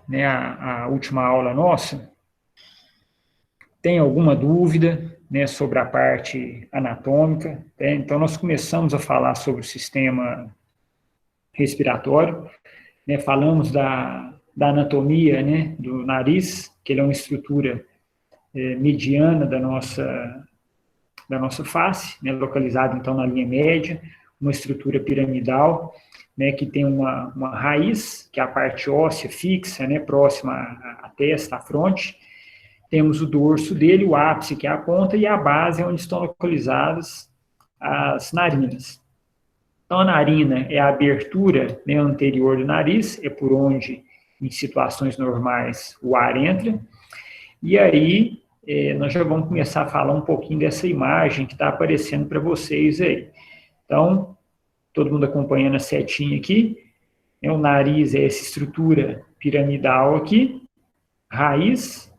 né, a última aula nossa, tem alguma dúvida, né, sobre a parte anatômica, né? Então, nós começamos a falar sobre o sistema respiratório, né, falamos da anatomia, né, do nariz, que ele é uma estrutura mediana da nossa face, né, localizada, então, na linha média, uma estrutura piramidal, né, que tem uma raiz, que é a parte óssea fixa, né, próxima à testa, à fronte. Temos o dorso dele, o ápice, que é a ponta, e a base é onde estão localizadas as narinas. Então, a narina é a abertura, né, anterior do nariz, é por onde, em situações normais, o ar entra. E aí, nós já vamos começar a falar um pouquinho dessa imagem que está aparecendo para vocês aí. Então, todo mundo acompanhando a setinha aqui, né, o nariz é essa estrutura piramidal aqui, raiz,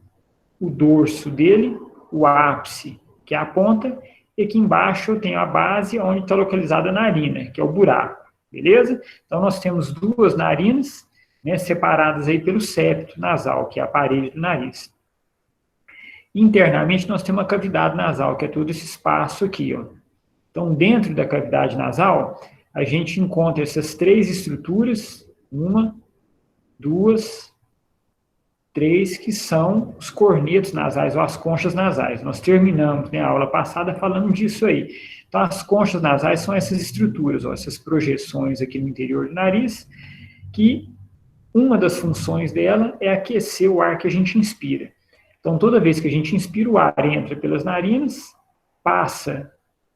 o dorso dele, o ápice, que é a ponta, e aqui embaixo eu tenho a base, onde está localizada a narina, que é o buraco, beleza? Então, nós temos duas narinas, né, separadas aí pelo septo nasal, que é a parede do nariz. Internamente, nós temos a cavidade nasal, que é todo esse espaço aqui, ó. Então, dentro da cavidade nasal, a gente encontra essas três estruturas, uma, duas, três, que são os cornetos nasais, ou as conchas nasais. Nós terminamos, né, a aula passada falando disso aí. Então, as conchas nasais são essas estruturas, ó, essas projeções aqui no interior do nariz, que uma das funções dela é aquecer o ar que a gente inspira. Então, toda vez que a gente inspira, o ar entra pelas narinas, passa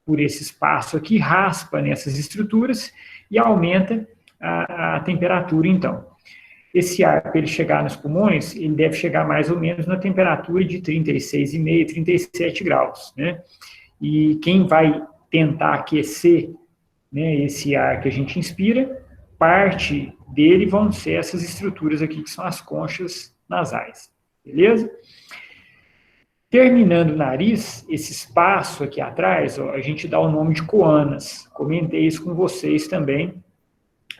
por esse espaço aqui, raspa nessas estruturas e aumenta a temperatura, então. Esse ar, para ele chegar nos pulmões, ele deve chegar mais ou menos na temperatura de 36,5, 37 graus, né? E quem vai tentar aquecer, né, esse ar que a gente inspira, parte dele vão ser essas estruturas aqui, que são as conchas nasais, beleza? Terminando o nariz, esse espaço aqui atrás, ó, a gente dá o nome de coanas. Comentei isso com vocês também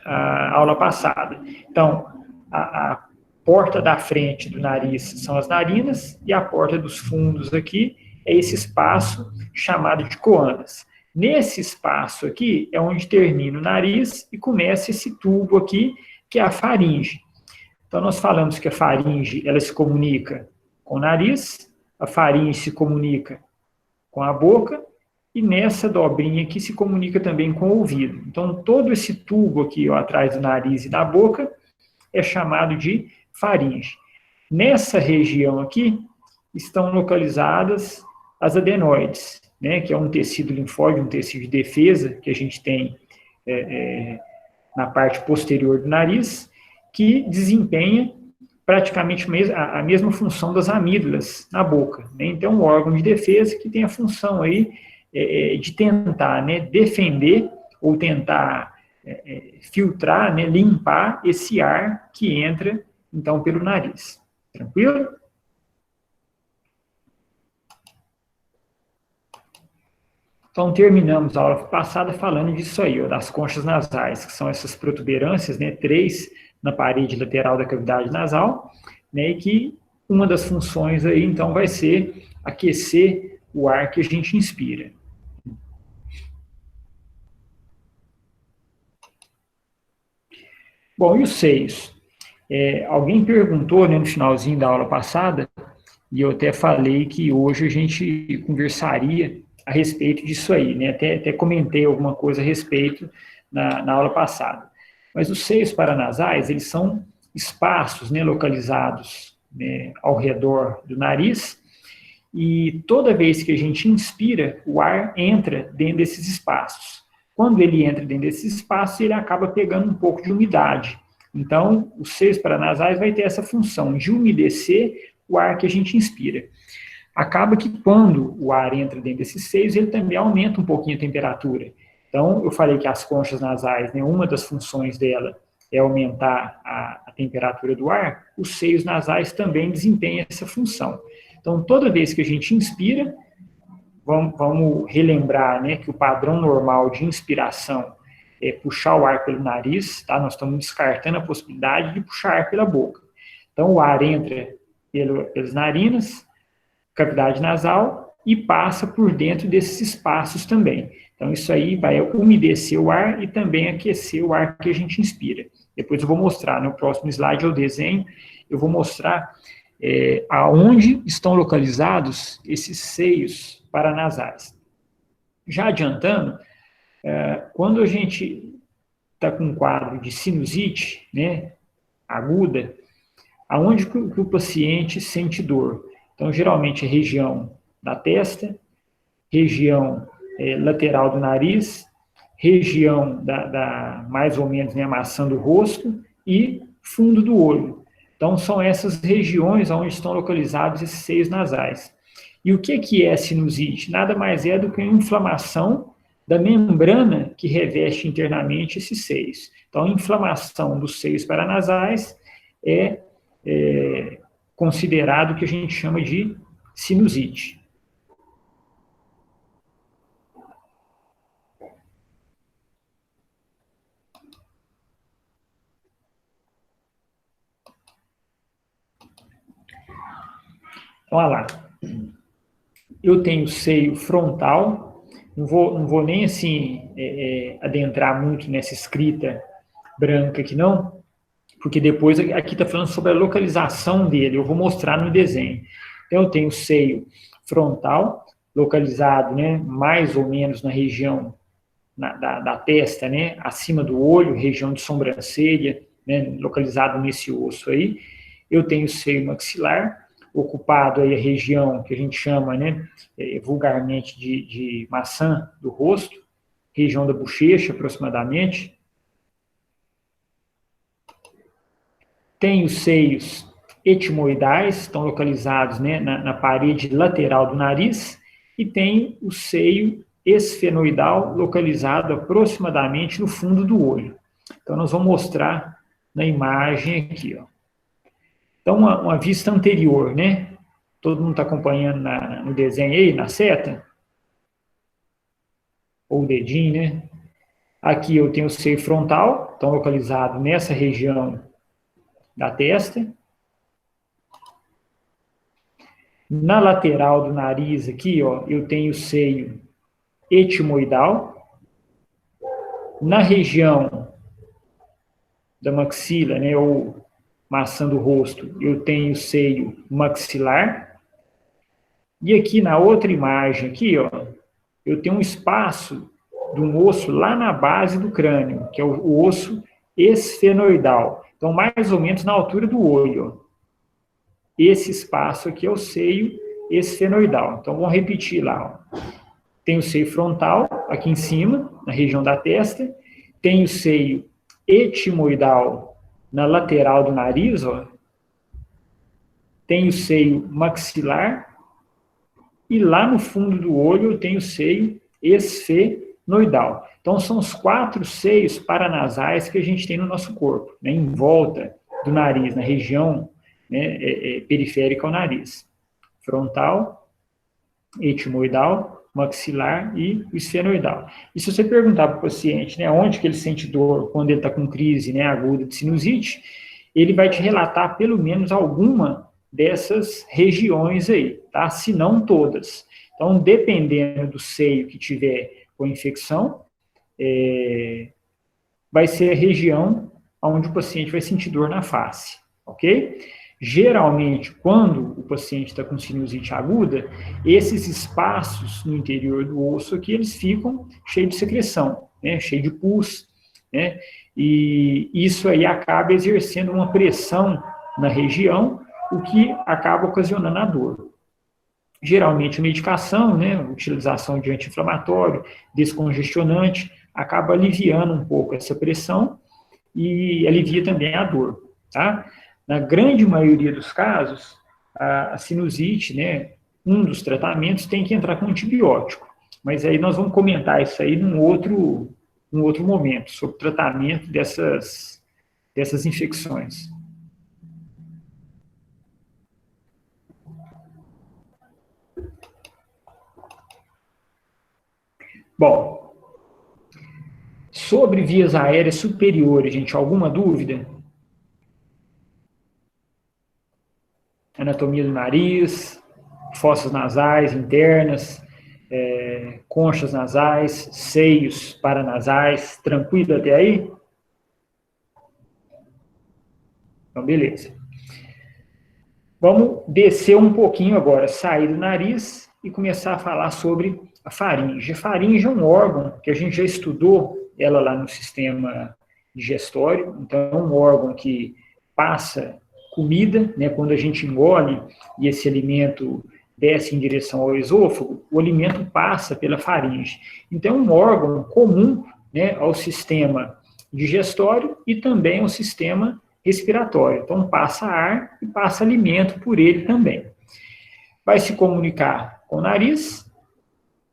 na aula passada. Então, a porta da frente do nariz são as narinas e a porta dos fundos aqui é esse espaço chamado de coanas. Nesse espaço aqui é onde termina o nariz e começa esse tubo aqui, que é a faringe. Então, nós falamos que a faringe, ela se comunica com o nariz, a faringe se comunica com a boca, e nessa dobrinha aqui se comunica também com o ouvido. Então, todo esse tubo aqui, ó, atrás do nariz e da boca, é chamado de faringe. Nessa região aqui, estão localizadas as adenoides, né, que é um tecido linfóide, um tecido de defesa, que a gente tem na parte posterior do nariz, que desempenha praticamente a mesma função das amígdalas na boca, né? Então, um órgão de defesa que tem a função aí de tentar, né, defender ou tentar filtrar, né, limpar esse ar que entra, então, pelo nariz. Tranquilo? Então, terminamos a aula passada falando disso aí, ó, das conchas nasais, que são essas protuberâncias, né, 3 na parede lateral da cavidade nasal, né, e que uma das funções aí, então, vai ser aquecer o ar que a gente inspira. Bom, e os seios? Alguém perguntou, né, no finalzinho da aula passada, e eu até falei que hoje a gente conversaria a respeito disso aí, né? Até comentei alguma coisa a respeito na aula passada. Mas os seios paranasais, eles são espaços, né, localizados, né, ao redor do nariz, e toda vez que a gente inspira, o ar entra dentro desses espaços. Quando ele entra dentro desses espaços, ele acaba pegando um pouco de umidade. Então, os seios paranasais vai ter essa função de umedecer o ar que a gente inspira. Acaba que quando o ar entra dentro desses seios, ele também aumenta um pouquinho a temperatura. Então, eu falei que as conchas nasais, né, uma das funções dela é aumentar a temperatura do ar, os seios nasais também desempenham essa função. Então, toda vez que a gente inspira, vamos relembrar, né, que o padrão normal de inspiração puxar o ar pelo nariz, tá? Nós estamos descartando a possibilidade de puxar ar pela boca. Então, o ar entra pelas narinas, cavidade nasal, e passa por dentro desses espaços também. Então, isso aí vai umedecer o ar e também aquecer o ar que a gente inspira. Depois eu vou mostrar, no próximo slide eu desenho, eu vou mostrar aonde estão localizados esses seios paranasais. Já adiantando, quando a gente está com um quadro de sinusite, né, aguda, aonde que o paciente sente dor? Então, geralmente, é região da testa, região lateral do nariz, região mais ou menos, né, maçã do rosto e fundo do olho. Então, são essas regiões onde estão localizados esses seios nasais. E o que é sinusite? Nada mais é do que uma inflamação da membrana que reveste internamente esses seios. Então, a inflamação dos seios paranasais é considerado o que a gente chama de sinusite. Então, olha lá. Eu tenho seio frontal, não vou nem assim adentrar muito nessa escrita branca aqui não, porque depois aqui está falando sobre a localização dele, eu vou mostrar no desenho. Então, eu tenho seio frontal, localizado, né, mais ou menos na região da testa, né, acima do olho, região de sobrancelha, né, localizado nesse osso aí. Eu tenho seio maxilar, ocupado aí a região que a gente chama, né, vulgarmente de maçã do rosto, região da bochecha aproximadamente. Tem os seios etimoidais, estão localizados, né, na parede lateral do nariz, e tem o seio esfenoidal, localizado aproximadamente no fundo do olho. Então, nós vamos mostrar na imagem aqui, ó. Então, uma vista anterior, né? Todo mundo está acompanhando no desenho aí, na seta? Ou o dedinho, né? Aqui eu tenho o seio frontal, então localizado nessa região da testa. Na lateral do nariz aqui, ó, eu tenho o seio etimoidal. Na região da maxila, né, ou maçã do rosto, eu tenho o seio maxilar. E aqui na outra imagem aqui, ó, eu tenho um espaço de um osso lá na base do crânio, que é o osso esfenoidal. Então, mais ou menos na altura do olho. Ó. Esse espaço aqui é o seio esfenoidal. Então, vamos repetir lá. Ó. Tem o seio frontal, aqui em cima, na região da testa. Tem o seio etimoidal na lateral do nariz, ó. Tem o seio maxilar. E lá no fundo do olho eu tenho o seio esfenoidal. Então, são os 4 seios paranasais que a gente tem no nosso corpo, né, em volta do nariz, na região, né, periférica ao nariz. Frontal, etimoidal, maxilar e o esfenoidal. E se você perguntar para o paciente, né, onde que ele sente dor quando ele está com crise, né, aguda de sinusite, ele vai te relatar pelo menos alguma dessas regiões aí, tá? Se não todas. Então, dependendo do seio que tiver com infecção, vai ser a região onde o paciente vai sentir dor na face, ok? Geralmente, quando o paciente está com sinusite aguda, esses espaços no interior do osso aqui, eles ficam cheios de secreção, né? Cheio de pus, né? E isso aí acaba exercendo uma pressão na região, o que acaba ocasionando a dor. Geralmente, a medicação, né, utilização de anti-inflamatório, descongestionante, acaba aliviando um pouco essa pressão e alivia também a dor, tá? Na grande maioria dos casos, a sinusite, né, um dos tratamentos tem que entrar com antibiótico, mas aí nós vamos comentar isso aí num outro momento, sobre o tratamento dessas infecções. Bom, Sobre vias aéreas superiores, gente, alguma dúvida? Anatomia do nariz, fossas nasais internas, conchas nasais, seios paranasais, tranquilo até aí? Então, beleza. Vamos descer um pouquinho agora, sair do nariz e começar a falar sobre a faringe. A faringe é um órgão que a gente já estudou ela lá no sistema digestório, então é um órgão que passa comida, né, quando a gente engole e esse alimento desce em direção ao esôfago, o alimento passa pela faringe. Então é um órgão comum, né, ao sistema digestório e também ao sistema respiratório. Então passa ar e passa alimento por ele também. Vai se comunicar com o nariz,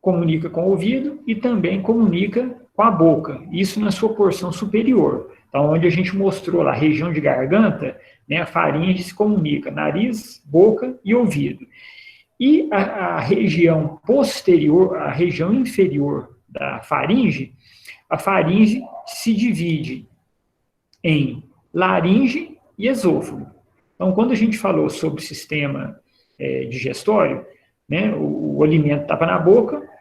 comunica com o ouvido e também comunica com a boca, isso na sua porção superior. Então, onde a gente mostrou lá, a região de garganta, né, a faringe se comunica, nariz, boca e ouvido. E a região posterior, a região inferior da faringe, a faringe se divide em laringe e esôfago. Então, quando a gente falou sobre o sistema digestório, né, o alimento estava na boca,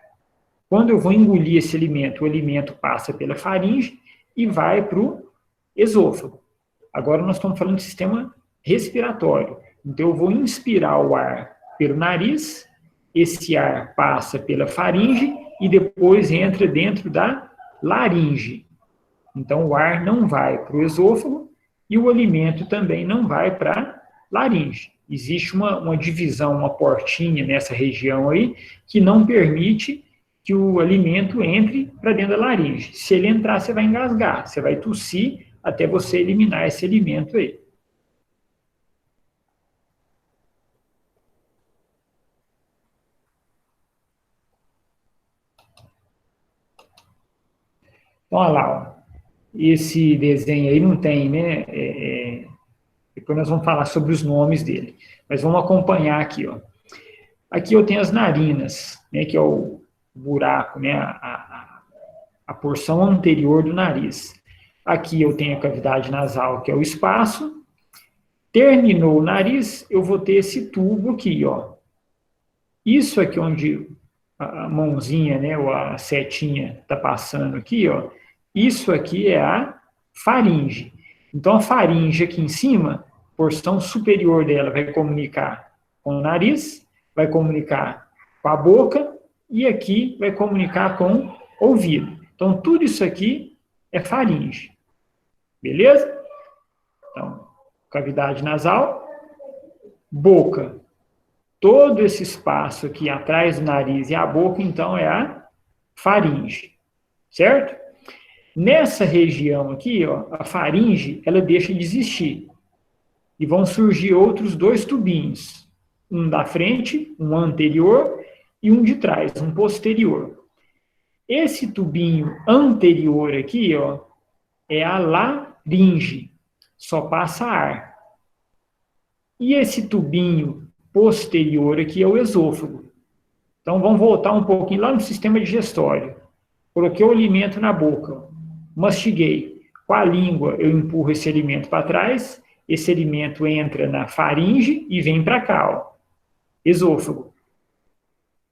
quando eu vou engolir esse alimento, o alimento passa pela faringe e vai para o esôfago. Agora nós estamos falando de sistema respiratório. Então eu vou inspirar o ar pelo nariz, esse ar passa pela faringe e depois entra dentro da laringe. Então o ar não vai para o esôfago e o alimento também não vai para a laringe. Existe uma divisão, uma portinha nessa região aí que não permite que o alimento entre para dentro da laringe. Se ele entrar, você vai engasgar, você vai tossir até você eliminar esse alimento aí. Então, olha lá, ó. Esse desenho aí não tem, né? Depois nós vamos falar sobre os nomes dele. Mas vamos acompanhar aqui, ó. Aqui eu tenho as narinas, né, que é o buraco, né, a porção anterior do nariz. Aqui eu tenho a cavidade nasal, que é o espaço. Terminou o nariz, eu vou ter esse tubo aqui, ó. Isso aqui onde a mãozinha, né, ou a setinha está passando aqui, ó. Isso aqui é a faringe. Então a faringe aqui em cima, porção superior dela vai comunicar com o nariz, vai comunicar com a boca e aqui vai comunicar com o ouvido. Então tudo isso aqui é faringe. Beleza? Então, cavidade nasal, boca. Todo esse espaço aqui atrás do nariz e a boca, então, é a faringe. Certo? Nessa região aqui, ó, a faringe, ela deixa de existir. E vão surgir outros dois tubinhos. Um da frente, um anterior, e um de trás, um posterior. Esse tubinho anterior aqui, ó, é a laringe. Só passa ar. E esse tubinho posterior aqui é o esôfago. Então, vamos voltar um pouquinho lá no sistema digestório. Coloquei o alimento na boca, mastiguei. Com a língua, eu empurro esse alimento para trás, esse alimento entra na faringe e vem para cá, ó, esôfago.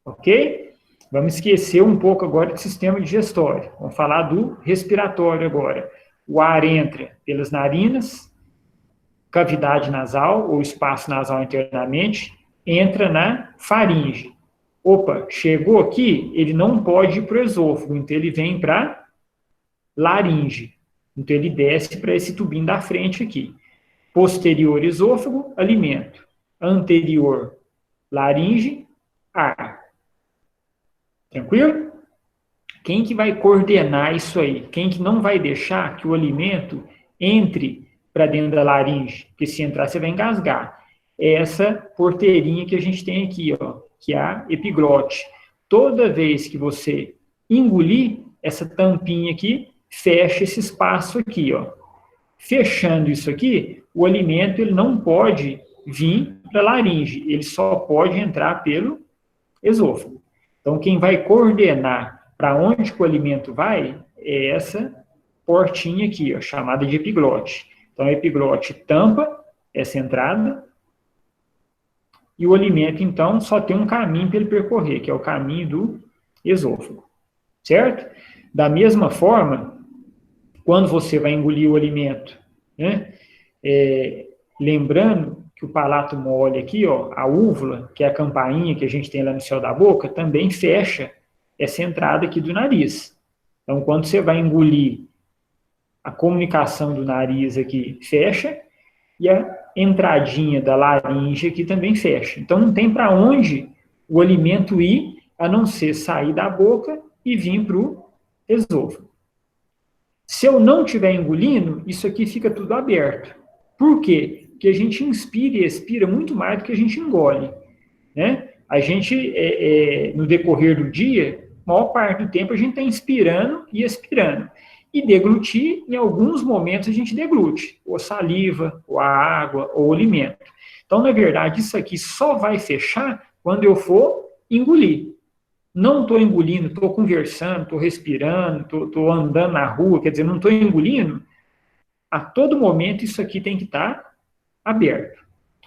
Ok? Vamos esquecer um pouco agora do sistema digestório. Vamos falar do respiratório agora. O ar entra pelas narinas, cavidade nasal, ou espaço nasal internamente, entra na faringe. Opa, chegou aqui, ele não pode ir para o esôfago, então ele vem para laringe. Então ele desce para esse tubinho da frente aqui. Posterior esôfago, alimento. Anterior, laringe, ar. Tranquilo? Quem que vai coordenar isso aí? Quem que não vai deixar que o alimento entre para dentro da laringe? Porque se entrar, você vai engasgar. É essa porteirinha que a gente tem aqui, ó, que é a epiglote. Toda vez que você engolir, essa tampinha aqui fecha esse espaço aqui, ó. Fechando isso aqui, o alimento ele não pode vir para a laringe, ele só pode entrar pelo esôfago. Então, quem vai coordenar para onde que o alimento vai é essa portinha aqui, ó, chamada de epiglote. Então, a epiglote tampa essa entrada e o alimento, então, só tem um caminho para ele percorrer, que é o caminho do esôfago, certo? Da mesma forma, quando você vai engolir o alimento, né, lembrando que o palato mole aqui, ó, a úvula, que é a campainha que a gente tem lá no céu da boca, também fecha essa entrada aqui do nariz. Então, quando você vai engolir, a comunicação do nariz aqui fecha e a entradinha da laringe aqui também fecha. Então, não tem para onde o alimento ir, a não ser sair da boca e vir para o esôfago. Se eu não estiver engolindo, isso aqui fica tudo aberto. Por quê? Porque a gente inspira e expira muito mais do que a gente engole, né? A gente, no decorrer do dia, a maior parte do tempo a gente está inspirando e expirando. E deglutir, em alguns momentos a gente deglute, ou saliva, ou a água, ou o alimento. Então, na verdade, isso aqui só vai fechar quando eu for engolir. Não estou engolindo, estou conversando, estou respirando, estou andando na rua, quer dizer, não estou engolindo, a todo momento isso aqui tem que estar aberto,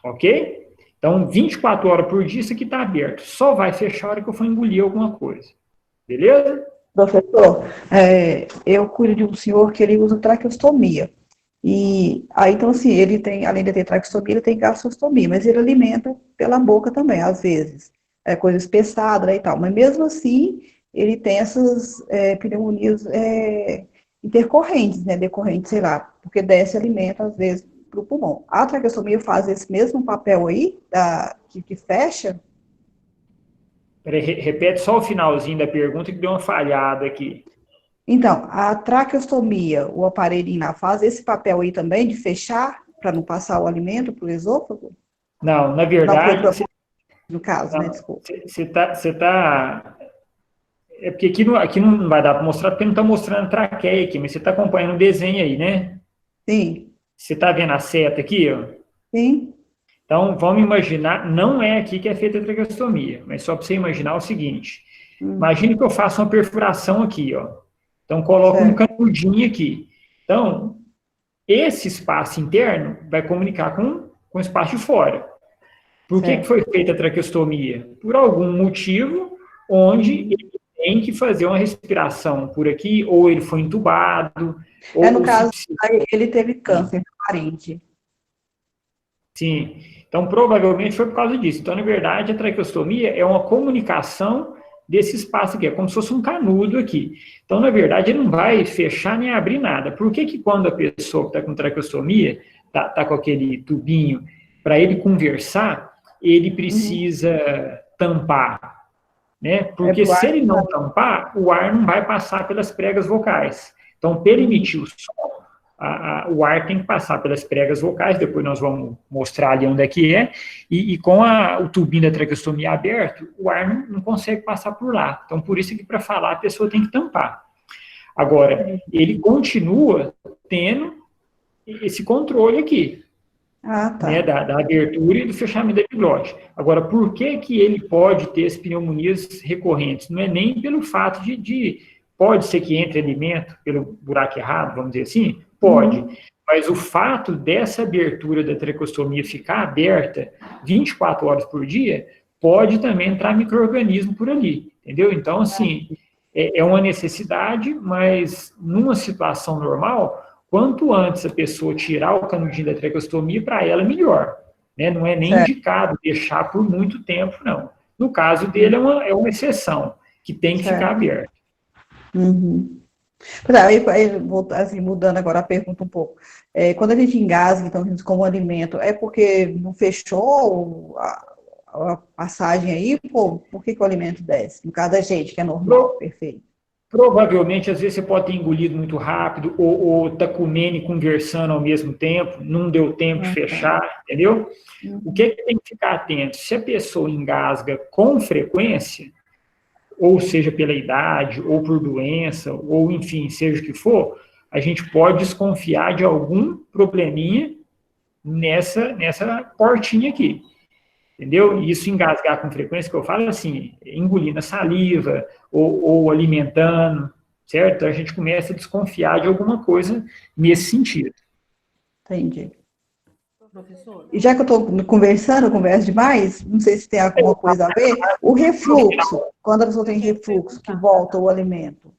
ok? Então, 24 horas por dia isso aqui está aberto. Só vai fechar a hora que eu for engolir alguma coisa. Beleza? Professor, eu cuido de um senhor que ele usa traqueostomia. E aí, então, assim, ele tem, além de ter traqueostomia, ele tem gastrostomia, mas ele alimenta pela boca também, às vezes. É coisa espessada, né, e tal. Mas mesmo assim, ele tem essas pneumonias intercorrentes, né, decorrentes, sei lá, porque desce alimento, às vezes, para o pulmão. A traqueostomia faz esse mesmo papel aí, que fecha? Peraí, repete só o finalzinho da pergunta que deu uma falhada aqui. Então, a traqueostomia, o aparelhinho lá, faz esse papel aí também de fechar, para não passar o alimento para o esôfago? Não, na Não, verdade, no caso, né, desculpa. você tá. É porque aqui não vai dar para mostrar, porque não está mostrando a traqueia aqui, mas você está acompanhando o desenho aí, né? Sim, Você está vendo a seta aqui, ó? sim. Então, vamos imaginar, não é aqui que é feita a traqueostomia, mas só para você imaginar o seguinte. Imagine que eu faço uma perfuração aqui, ó. Então, coloco um Certo. canudinho aqui. Então, esse espaço interno vai comunicar com o espaço de fora. Por que Certo. foi feita a traqueostomia? Por algum motivo onde ele tem que fazer uma respiração por aqui, ou ele foi entubado, No ou se caso, precisa. aí ele teve câncer na faringe. Sim. Então, provavelmente foi por causa disso. Então, na verdade, a traqueostomia é uma comunicação desse espaço aqui, é como se fosse um canudo aqui. Então, na verdade, ele não vai fechar nem abrir nada. Por que que quando a pessoa que está com traqueostomia, está com aquele tubinho, para ele conversar, ele precisa tampar, né? Porque Pro se ar. ele não tampar, o ar não vai passar pelas pregas vocais. Então, para emitir o som, o ar tem que passar pelas pregas vocais, depois nós vamos mostrar ali onde é que é, e com o tubinho da traqueostomia aberto, o ar não consegue passar por lá. Então, por isso que para falar a pessoa tem que tampar. Agora, ele continua tendo esse controle aqui, Ah, né, tá. da abertura e do fechamento da epiglote. Agora, por que que ele pode ter as pneumonias recorrentes? Não é nem pelo fato pode ser que entre alimento pelo buraco errado, vamos dizer assim? Pode. Mas o fato dessa abertura da traqueostomia ficar aberta 24 horas por dia, pode também entrar micro-organismo por ali, entendeu? Então, assim, é uma necessidade, mas numa situação normal, quanto antes a pessoa tirar o canudinho da traqueostomia, para ela melhor. Né? Não é nem Certo. indicado deixar por muito tempo, não. No caso dele, é uma exceção, que tem que ficar Certo. aberta. Pois é, aí, assim, mudando agora a pergunta um pouco. Quando a gente engasga, então, como alimento, é porque não fechou a passagem aí? Pô, por que o alimento desce? No caso da gente, que é normal, perfeito. Provavelmente, às vezes, você pode ter engolido muito rápido, ou tá comendo e conversando ao mesmo tempo, não deu tempo de fechar, entendeu? O que tem que ficar atento? Se a pessoa engasga com frequência, ou seja pela idade, ou por doença, ou enfim, seja o que for, a gente pode desconfiar de algum probleminha nessa portinha aqui. Entendeu? E isso engasgar com frequência, que eu falo assim, engolindo a saliva, ou alimentando, certo? Então, a gente começa a desconfiar de alguma coisa nesse sentido. Entendi. E já que eu estou conversando, converso demais, não sei se tem alguma coisa a ver, o refluxo, quando a pessoa tem refluxo, que volta o alimento,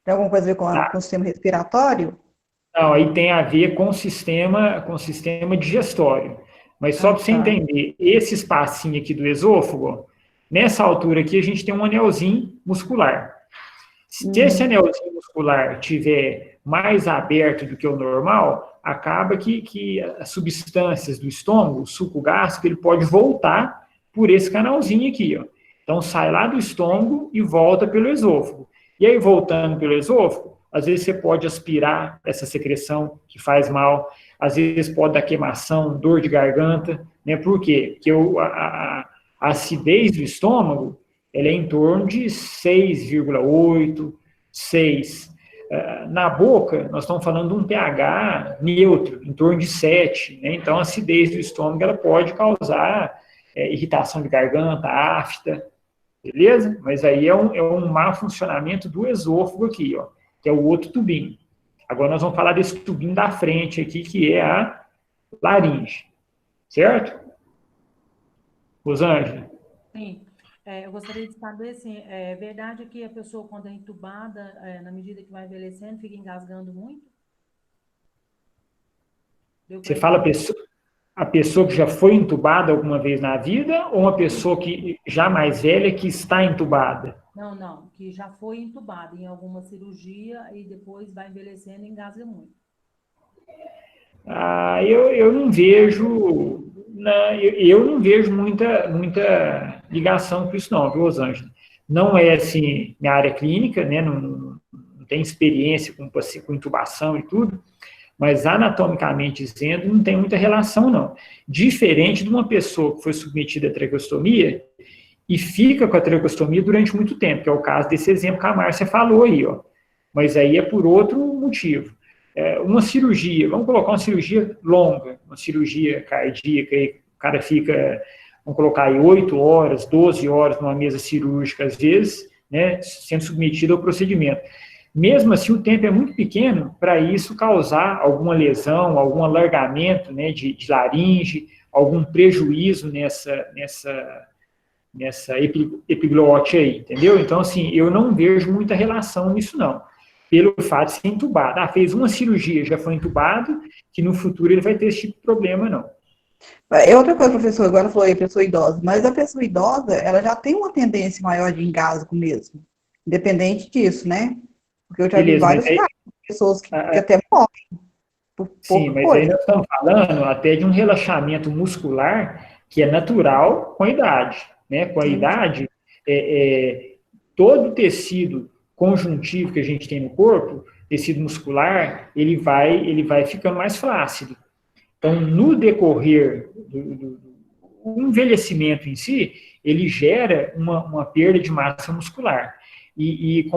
tem alguma coisa a ver com o sistema respiratório? Não, aí tem a ver com o sistema digestório. Mas só para você Tá. entender, esse espacinho aqui do esôfago, nessa altura aqui a gente tem um anelzinho muscular. Se esse anelzinho muscular tiver mais aberto do que o normal, acaba que as substâncias do estômago, o suco gástrico, ele pode voltar por esse canalzinho aqui, ó. Então sai lá do estômago e volta pelo esôfago. E aí voltando pelo esôfago, às vezes você pode aspirar essa secreção que faz mal, às vezes pode dar queimação, dor de garganta, né? Por quê? Porque a acidez do estômago, ela é em torno de 6,8, 6. Na boca, nós estamos falando de um pH neutro, em torno de 7, né? Então, a acidez do estômago ela pode causar irritação de garganta, afta, beleza? Mas aí é um mau funcionamento do esôfago aqui, ó, que é o outro tubinho. Agora nós vamos falar desse tubinho da frente aqui, que é a laringe, certo? Rosângela? Sim. Eu gostaria de saber, assim, é verdade que a pessoa, quando é entubada, na medida que vai envelhecendo, fica engasgando muito? Você fala a pessoa que já foi entubada alguma vez na vida ou uma pessoa que já mais velha que está entubada? Não, que já foi entubada em alguma cirurgia e depois vai envelhecendo e engasga muito. Eu não vejo, eu não vejo muita ligação com isso não, viu, Rosângela? Não é assim minha área clínica, né? Não tem experiência com intubação e tudo, mas anatomicamente dizendo, não tem muita relação não. Diferente de uma pessoa que foi submetida à traqueostomia e fica com a traqueostomia durante muito tempo, que é o caso desse exemplo que a Márcia falou aí, ó. Mas aí é por outro motivo. Uma cirurgia, vamos colocar uma cirurgia longa, uma cirurgia cardíaca, aí o cara fica, vamos colocar aí 8 horas, 12 horas numa mesa cirúrgica, às vezes, né, sendo submetido ao procedimento. Mesmo assim, o tempo é muito pequeno para isso causar alguma lesão, algum alargamento, né, de laringe, algum prejuízo nessa epiglote aí, entendeu? Então, assim, eu não vejo muita relação nisso, não. Pelo fato de ser entubado. Fez uma cirurgia, já foi entubado, que no futuro ele vai ter esse tipo de problema, não. É outra coisa, professor, agora falou aí, pessoa idosa, mas a pessoa idosa, ela já tem uma tendência maior de engasgo mesmo, independente disso, né? Porque eu já vi vários casos de pessoas que até morrem por sim, pouca mas coisa. aí nós estamos falando até de um relaxamento muscular que é natural com a idade, né? Com a idade, todo o tecido conjuntivo que a gente tem no corpo, tecido muscular, ele vai ficando mais flácido. Então, no decorrer do envelhecimento em si, ele gera uma perda de massa muscular. E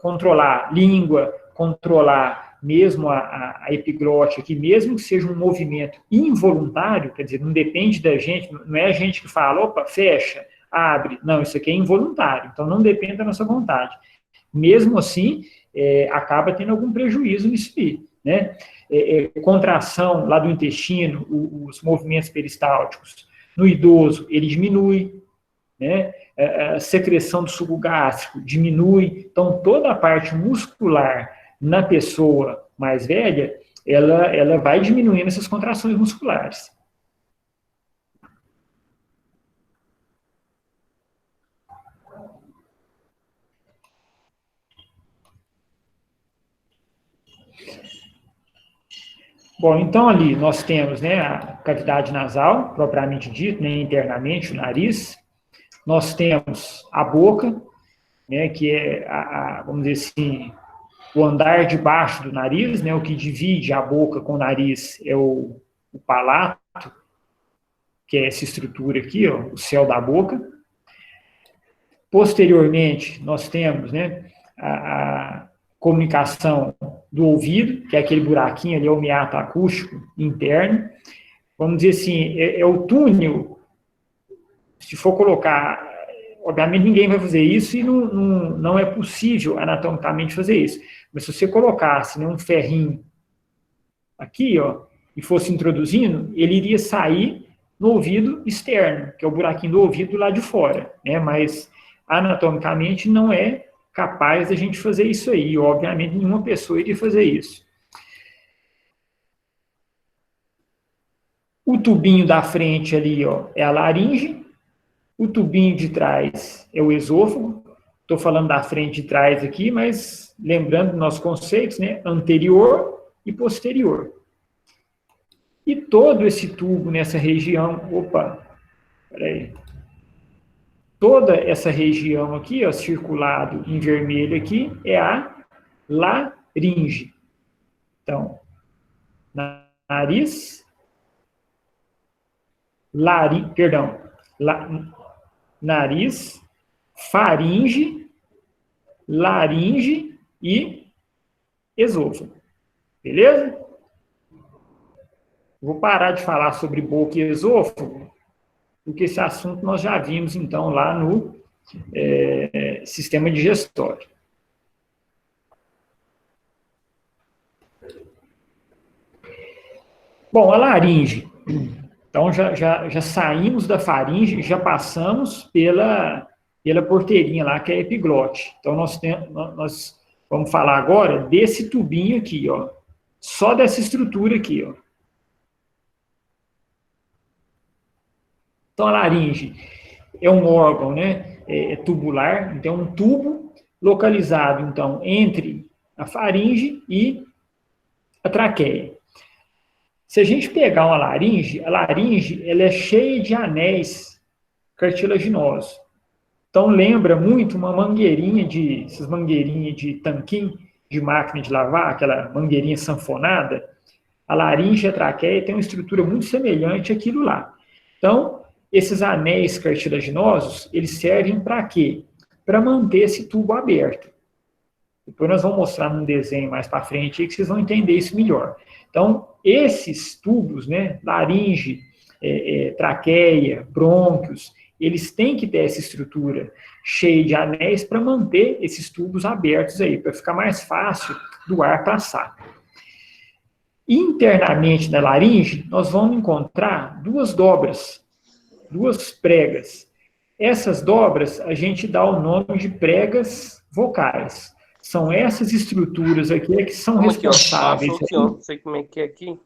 controlar língua, controlar mesmo a epiglote aqui, mesmo que seja um movimento involuntário, quer dizer, não depende da gente, não é a gente que fala, opa, fecha, abre. Não, isso aqui é involuntário, então não depende da nossa vontade. Mesmo assim, acaba tendo algum prejuízo nisso aí, né? Contração lá do intestino, os movimentos peristálticos. No idoso, ele diminui, né? A secreção do suco gástrico diminui. Então, toda a parte muscular na pessoa mais velha, ela vai diminuindo essas contrações musculares. Bom, então ali nós temos, né, a cavidade nasal, propriamente dito, né, internamente, o nariz. Nós temos a boca, né, que é, vamos dizer assim, o andar de baixo do nariz, né, o que divide a boca com o nariz é o palato, que é essa estrutura aqui, ó, o céu da boca. Posteriormente, nós temos, né, a comunicação do ouvido, que é aquele buraquinho ali, é o meato acústico interno. Vamos dizer assim, é o túnel, se for colocar, obviamente ninguém vai fazer isso e não é possível anatomicamente fazer isso. Mas se você colocasse, né, um ferrinho aqui, ó, e fosse introduzindo, ele iria sair no ouvido externo, que é o buraquinho do ouvido lá de fora, né? Mas anatomicamente não é capaz da gente fazer isso aí. E, obviamente, nenhuma pessoa iria fazer isso. O tubinho da frente ali, ó, é a laringe. O tubinho de trás é o esôfago. Estou falando da frente e de trás aqui, mas lembrando dos nossos conceitos, né? Anterior e posterior. E todo esse tubo nessa região, toda essa região aqui, ó, circulado em vermelho aqui, é a laringe. Então, nariz, nariz, faringe, laringe e esôfago. Beleza? Vou parar de falar sobre boca e esôfago, porque esse assunto nós já vimos, então, lá no sistema digestório. Bom, a laringe. Então, já saímos da faringe, já passamos pela porteirinha lá, que é a epiglote. Então, nós vamos falar agora desse tubinho aqui, ó. Só dessa estrutura aqui, ó. Então, a laringe é um órgão, né, tubular, então é um tubo localizado, então, entre a faringe e a traqueia. Se a gente pegar a laringe ela é cheia de anéis cartilaginosos. Então, lembra muito uma essas mangueirinhas de tanquinho de máquina de lavar, aquela mangueirinha sanfonada. A laringe e a traqueia têm uma estrutura muito semelhante àquilo lá. Então, esses anéis cartilaginosos, eles servem para quê? Para manter esse tubo aberto. Depois nós vamos mostrar num desenho mais para frente aí que vocês vão entender isso melhor. Então, esses tubos, né, laringe, traqueia, brônquios, eles têm que ter essa estrutura cheia de anéis para manter esses tubos abertos aí, para ficar mais fácil do ar passar. Internamente na laringe, nós vamos encontrar duas dobras, duas pregas. Essas dobras a gente dá o nome de pregas vocais. São essas estruturas aqui que são responsáveis. Aqui, ó. Não sei como é que é aqui.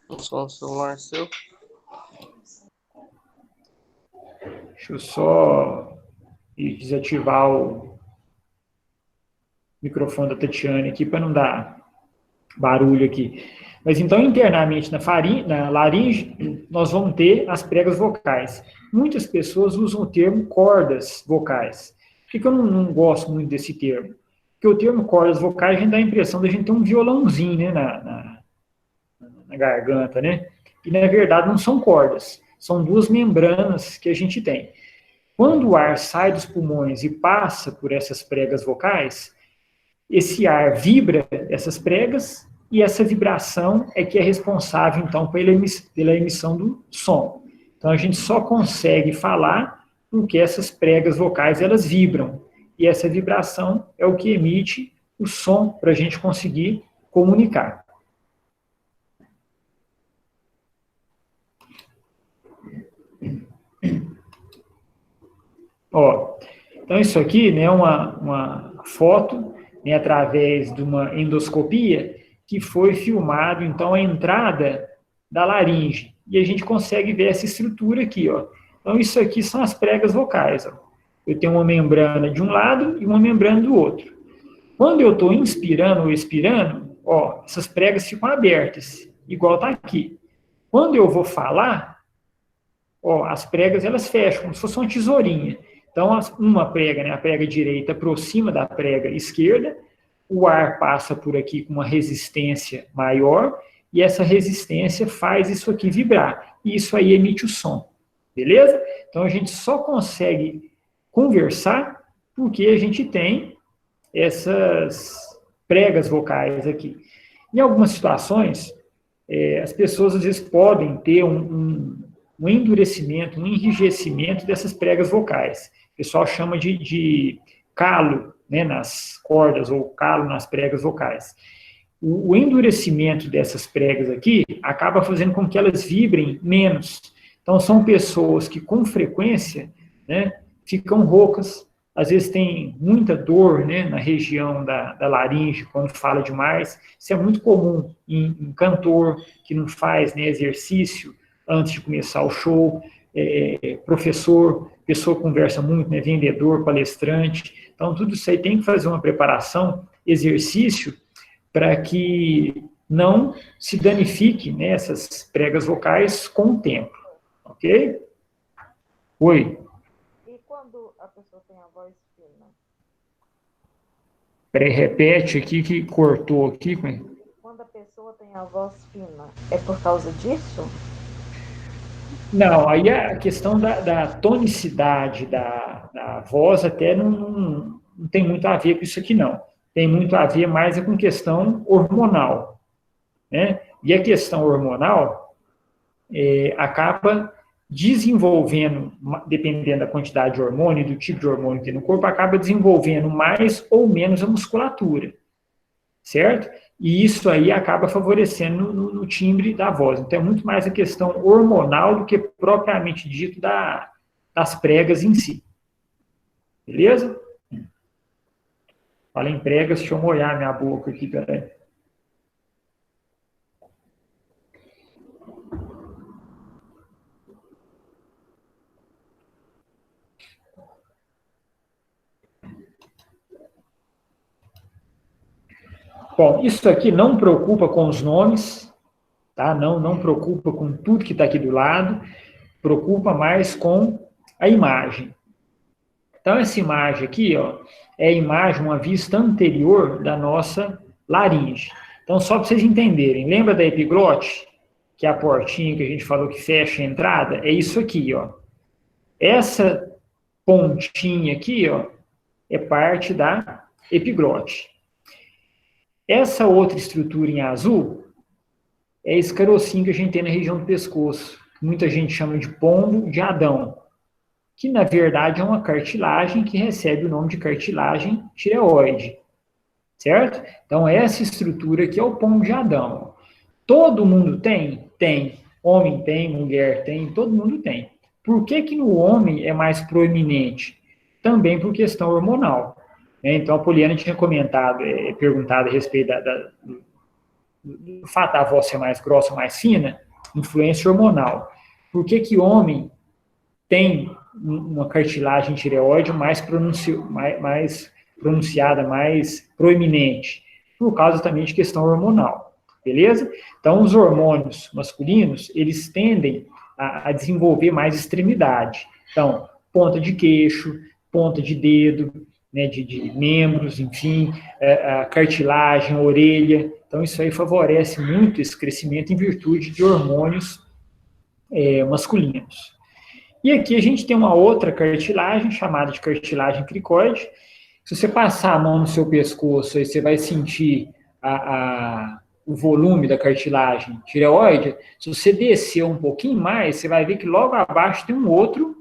Não sou um celular seu. Deixa eu só desativar o microfone da Tatiane aqui para não dar barulho aqui. Mas então, internamente na laringe, nós vamos ter as pregas vocais. Muitas pessoas usam o termo cordas vocais. Por que eu não gosto muito desse termo? Porque o termo cordas vocais, a gente dá a impressão de a gente ter um violãozinho, né, na garganta, né? E, na verdade, não são cordas. São duas membranas que a gente tem. Quando o ar sai dos pulmões e passa por essas pregas vocais, esse ar vibra essas pregas e essa vibração é que é responsável, então, pela emissão do som. Então, a gente só consegue falar porque essas pregas vocais, elas vibram. E essa vibração é o que emite o som para a gente conseguir comunicar. Ó, então, isso aqui, né, é uma foto, né, através de uma endoscopia que foi filmado, então, a entrada da laringe. E a gente consegue ver essa estrutura aqui, ó. Então, isso aqui são as pregas vocais, ó. Eu tenho uma membrana de um lado e uma membrana do outro. Quando eu estou inspirando ou expirando, ó, essas pregas ficam abertas, igual está aqui. Quando eu vou falar, ó, as pregas elas fecham, como se fosse uma tesourinha. Então, uma prega, né, a prega direita aproxima da prega esquerda, o ar passa por aqui com uma resistência maior, e essa resistência faz isso aqui vibrar. E isso aí emite o som. Beleza? Então, a gente só consegue conversar porque a gente tem essas pregas vocais aqui. Em algumas situações, as pessoas às vezes podem ter um endurecimento, um enrijecimento dessas pregas vocais. pessoal chama de calo, né, nas cordas ou calo nas pregas vocais. O endurecimento dessas pregas aqui acaba fazendo com que elas vibrem menos. Então, são pessoas que, com frequência, né, ficam roucas, às vezes tem muita dor, né, na região da laringe, quando fala demais. Isso é muito comum em cantor que não faz, né, exercício antes de começar o show, professor, pessoa que conversa muito, né, vendedor, palestrante. Então, tudo isso aí tem que fazer uma preparação, exercício, para que não se danifique, né, essas pregas vocais com o tempo. Ok? Oi. E quando a pessoa tem a voz fina? Peraí, repete aqui que cortou aqui. Quando a pessoa tem a voz fina, é por causa disso? Não, aí a questão da tonicidade da voz até não tem muito a ver com isso aqui, não. Tem muito a ver mais com questão hormonal, né? E a questão hormonal acaba desenvolvendo, dependendo da quantidade de hormônio e do tipo de hormônio que tem no corpo, acaba desenvolvendo mais ou menos a musculatura, certo? E isso aí acaba favorecendo no timbre da voz. Então, é muito mais a questão hormonal do que propriamente dito das pregas em si. Beleza? Fala em pregas, deixa eu molhar minha boca aqui, peraí. Bom, isso aqui não preocupa com os nomes, tá? Não preocupa com tudo que está aqui do lado, preocupa mais com a imagem. Então, essa imagem aqui, ó, é a imagem, uma vista anterior da nossa laringe. Então, só para vocês entenderem, lembra da epiglote? Que é a portinha que a gente falou que fecha a entrada? É isso aqui, ó. Essa pontinha aqui, ó, é parte da epiglote. Essa outra estrutura em azul é esse carocinho que a gente tem na região do pescoço, que muita gente chama de pombo de Adão, que na verdade é uma cartilagem que recebe o nome de cartilagem tireoide, certo? Então essa estrutura aqui é o pombo de Adão. Todo mundo tem? Tem. Homem tem, mulher tem, todo mundo tem. Por que no homem é mais proeminente? Também por questão hormonal. Então, a Poliana tinha perguntado a respeito do fato da voz ser mais grossa ou mais fina, influência hormonal. Por que homem tem uma cartilagem tireoide mais pronunciada, mais proeminente? Por causa também de questão hormonal, beleza? Então, os hormônios masculinos, eles tendem a desenvolver mais extremidade. Então, ponta de queixo, ponta de dedo, né, de membros, enfim, a cartilagem, a orelha. Então, isso aí favorece muito esse crescimento em virtude de hormônios masculinos. E aqui a gente tem uma outra cartilagem, chamada de cartilagem cricoide. Se você passar a mão no seu pescoço, aí você vai sentir o volume da cartilagem tireoide. Se você descer um pouquinho mais, você vai ver que logo abaixo tem um outro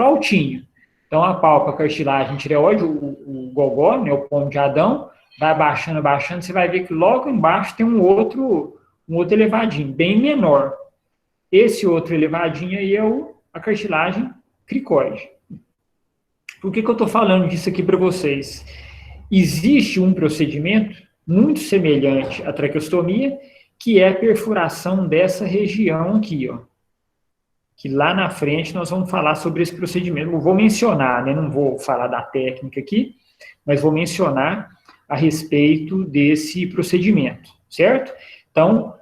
altinho. Então, a palpa, a cartilagem tireoide, o gogó, né, o pombo de Adão, vai abaixando, você vai ver que logo embaixo tem um outro elevadinho, bem menor. Esse outro elevadinho aí é a cartilagem cricoide. Por que eu estou falando disso aqui para vocês? Existe um procedimento muito semelhante à traqueostomia, que é a perfuração dessa região aqui, ó. Que lá na frente nós vamos falar sobre esse procedimento. Eu vou mencionar, né, não vou falar da técnica aqui, mas vou mencionar a respeito desse procedimento, certo? Então,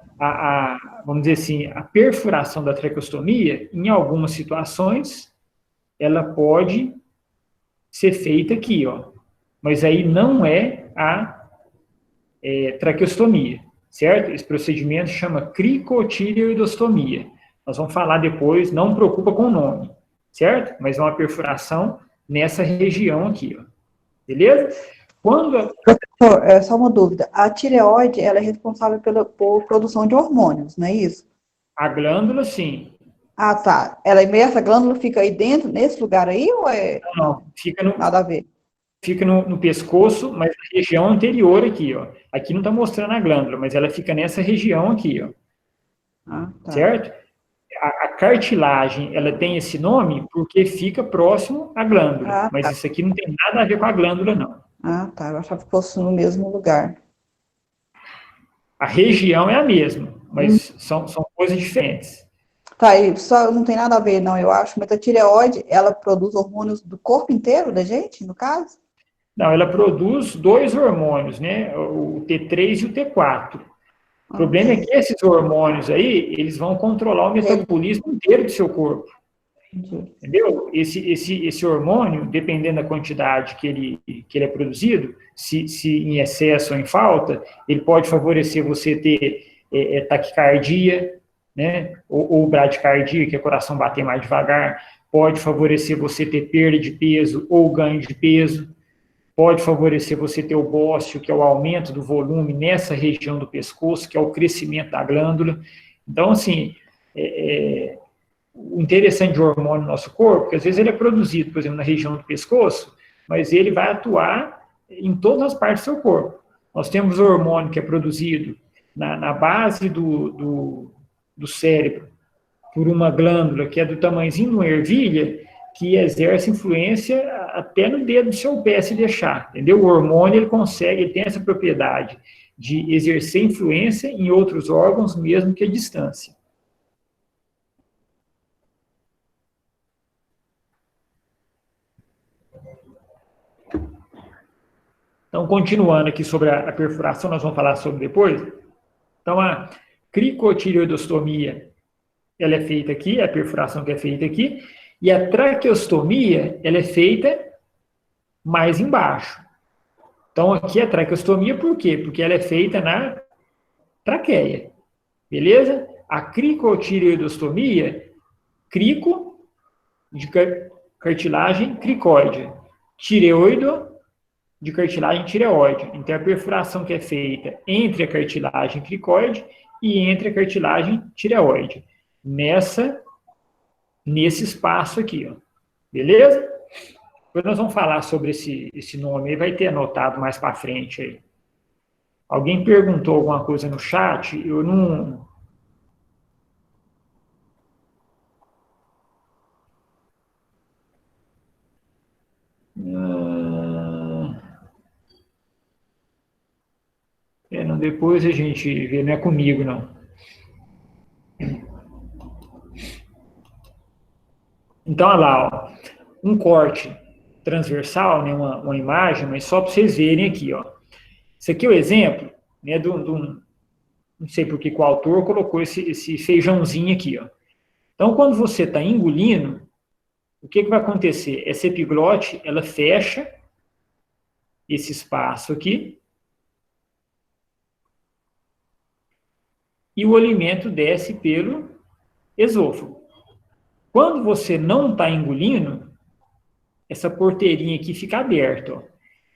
vamos dizer assim, a perfuração da traqueostomia, em algumas situações, ela pode ser feita aqui, ó. Mas aí não é a traqueostomia, certo? Esse procedimento chama cricotireoidostomia. Nós vamos falar depois, não preocupa com o nome, certo? Mas é uma perfuração nessa região aqui, ó. Beleza? Professor, só uma dúvida. A tireoide, ela é responsável por produção de hormônios, não é isso? A glândula, sim. Ah, tá. Essa glândula fica aí dentro, nesse lugar aí, ou é Não, fica nada a ver? no pescoço, mas na região anterior aqui, ó. Aqui não está mostrando a glândula, mas ela fica nessa região aqui, ó. Ah, tá. Certo? A cartilagem, ela tem esse nome porque fica próximo à glândula, Ah, mas tá. isso aqui não tem nada a ver com a glândula, não. Ah, tá. Eu achava que fosse no mesmo lugar. A região é a mesma, mas são coisas diferentes. Tá, e só não tem nada a ver, não, eu acho, mas a tireoide, ela produz hormônios do corpo inteiro da gente, no caso? Não, ela produz dois hormônios, né? O T3 e o T4. O Ok. problema é que esses hormônios aí, eles vão controlar o metabolismo inteiro do seu corpo. Entendi. Entendeu? Esse hormônio, dependendo da quantidade que ele é produzido, se em excesso ou em falta, ele pode favorecer você ter taquicardia, né? Ou bradicardia, que é o coração bater mais devagar, pode favorecer você ter perda de peso ou ganho de peso, pode favorecer você ter o bócio, que é o aumento do volume nessa região do pescoço, que é o crescimento da glândula. Então, assim, o interessante de hormônio no nosso corpo, que às vezes ele é produzido, por exemplo, na região do pescoço, mas ele vai atuar em todas as partes do seu corpo. Nós temos o hormônio que é produzido na base do cérebro, por uma glândula que é do tamanhozinho de uma ervilha, que exerce influência até no dedo do seu pé se deixar, entendeu? O hormônio, ele tem essa propriedade de exercer influência em outros órgãos, mesmo que à distância. Então, continuando aqui sobre a perfuração, nós vamos falar sobre depois. Então, a cricotireoidostomia, ela é feita aqui, a perfuração que é feita aqui, e a traqueostomia, ela é feita mais embaixo. Então, aqui a traqueostomia, por quê? Porque ela é feita na traqueia, beleza? A cricotireoidostomia, crico, de cartilagem cricóide, tireoido, de cartilagem tireoide. Então, a perfuração que é feita entre a cartilagem cricóide e entre a cartilagem tireoide. Nesse espaço aqui, ó. Beleza? Depois nós vamos falar sobre esse nome aí, vai ter anotado mais para frente aí. Alguém perguntou alguma coisa no chat, eu não... Não, depois a gente vê, não é comigo, não. Então, olha lá, ó, um corte transversal, né, uma imagem, mas só para vocês verem aqui, ó. Esse aqui é o exemplo, né, não sei por que o autor colocou esse feijãozinho aqui, ó. Então, quando você está engolindo, o que vai acontecer? Essa epiglote, ela fecha esse espaço aqui e o alimento desce pelo esôfago. Quando você não está engolindo, essa porteirinha aqui fica aberta, ó.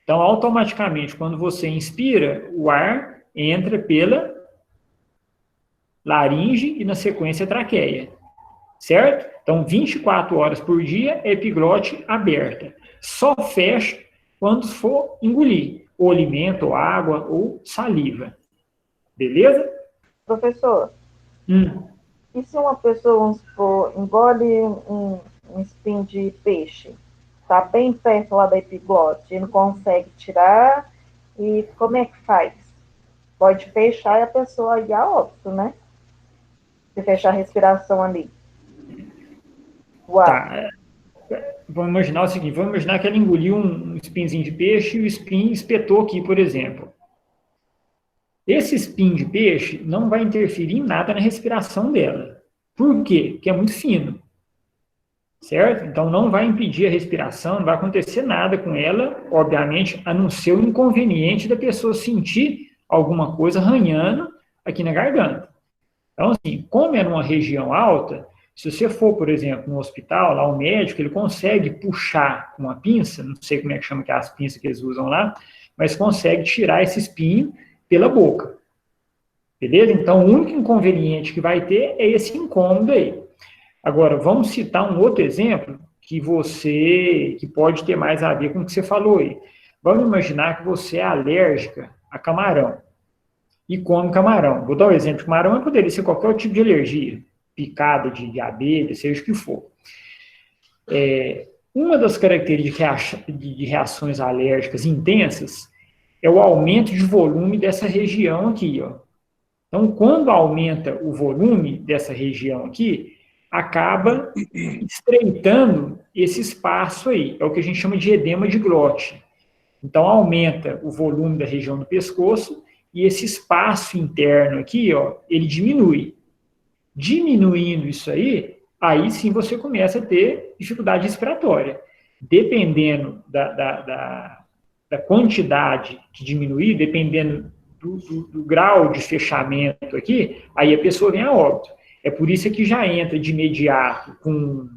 Então, automaticamente, quando você inspira, o ar entra pela laringe e, na sequência, a traqueia. Certo? Então, 24 horas por dia, epiglote aberta. Só fecha quando for engolir ou alimento, ou água, ou saliva. Beleza? Professor, e se uma pessoa, vamos supor, engole um espinho de peixe, está bem perto lá da epiglote, e não consegue tirar, e como é que faz? Pode fechar e a pessoa ir a óbito, né? Se fechar a respiração ali. Tá. Vamos imaginar o seguinte, vamos imaginar que ela engoliu um espinhozinho de peixe e o espinho espetou aqui, por exemplo. Esse espinho de peixe não vai interferir em nada na respiração dela. Por quê? Porque é muito fino. Certo? Então não vai impedir a respiração, não vai acontecer nada com ela, obviamente, a não ser o inconveniente da pessoa sentir alguma coisa arranhando aqui na garganta. Então, assim, como é numa região alta, se você for, por exemplo, no hospital, lá o médico, ele consegue puxar com uma pinça, não sei como é que chama que é as pinças que eles usam lá, mas consegue tirar esse espinho pela boca. Beleza? Então, o único inconveniente que vai ter é esse incômodo aí. Agora, vamos citar um outro exemplo que pode ter mais a ver com o que você falou aí. Vamos imaginar que você é alérgica a camarão e come camarão. Vou dar um exemplo. Camarão poderia ser qualquer tipo de alergia, picada de abelha, seja o que for. Uma das características de reações alérgicas intensas é o aumento de volume dessa região aqui, ó. Então, quando aumenta o volume dessa região aqui, acaba estreitando esse espaço aí. É o que a gente chama de edema de glote. Então, aumenta o volume da região do pescoço e esse espaço interno aqui, ó, ele diminui. Diminuindo isso aí sim você começa a ter dificuldade respiratória. Dependendo da quantidade que diminuir, dependendo do grau de fechamento aqui, aí a pessoa vem a óbito. É por isso que já entra de imediato com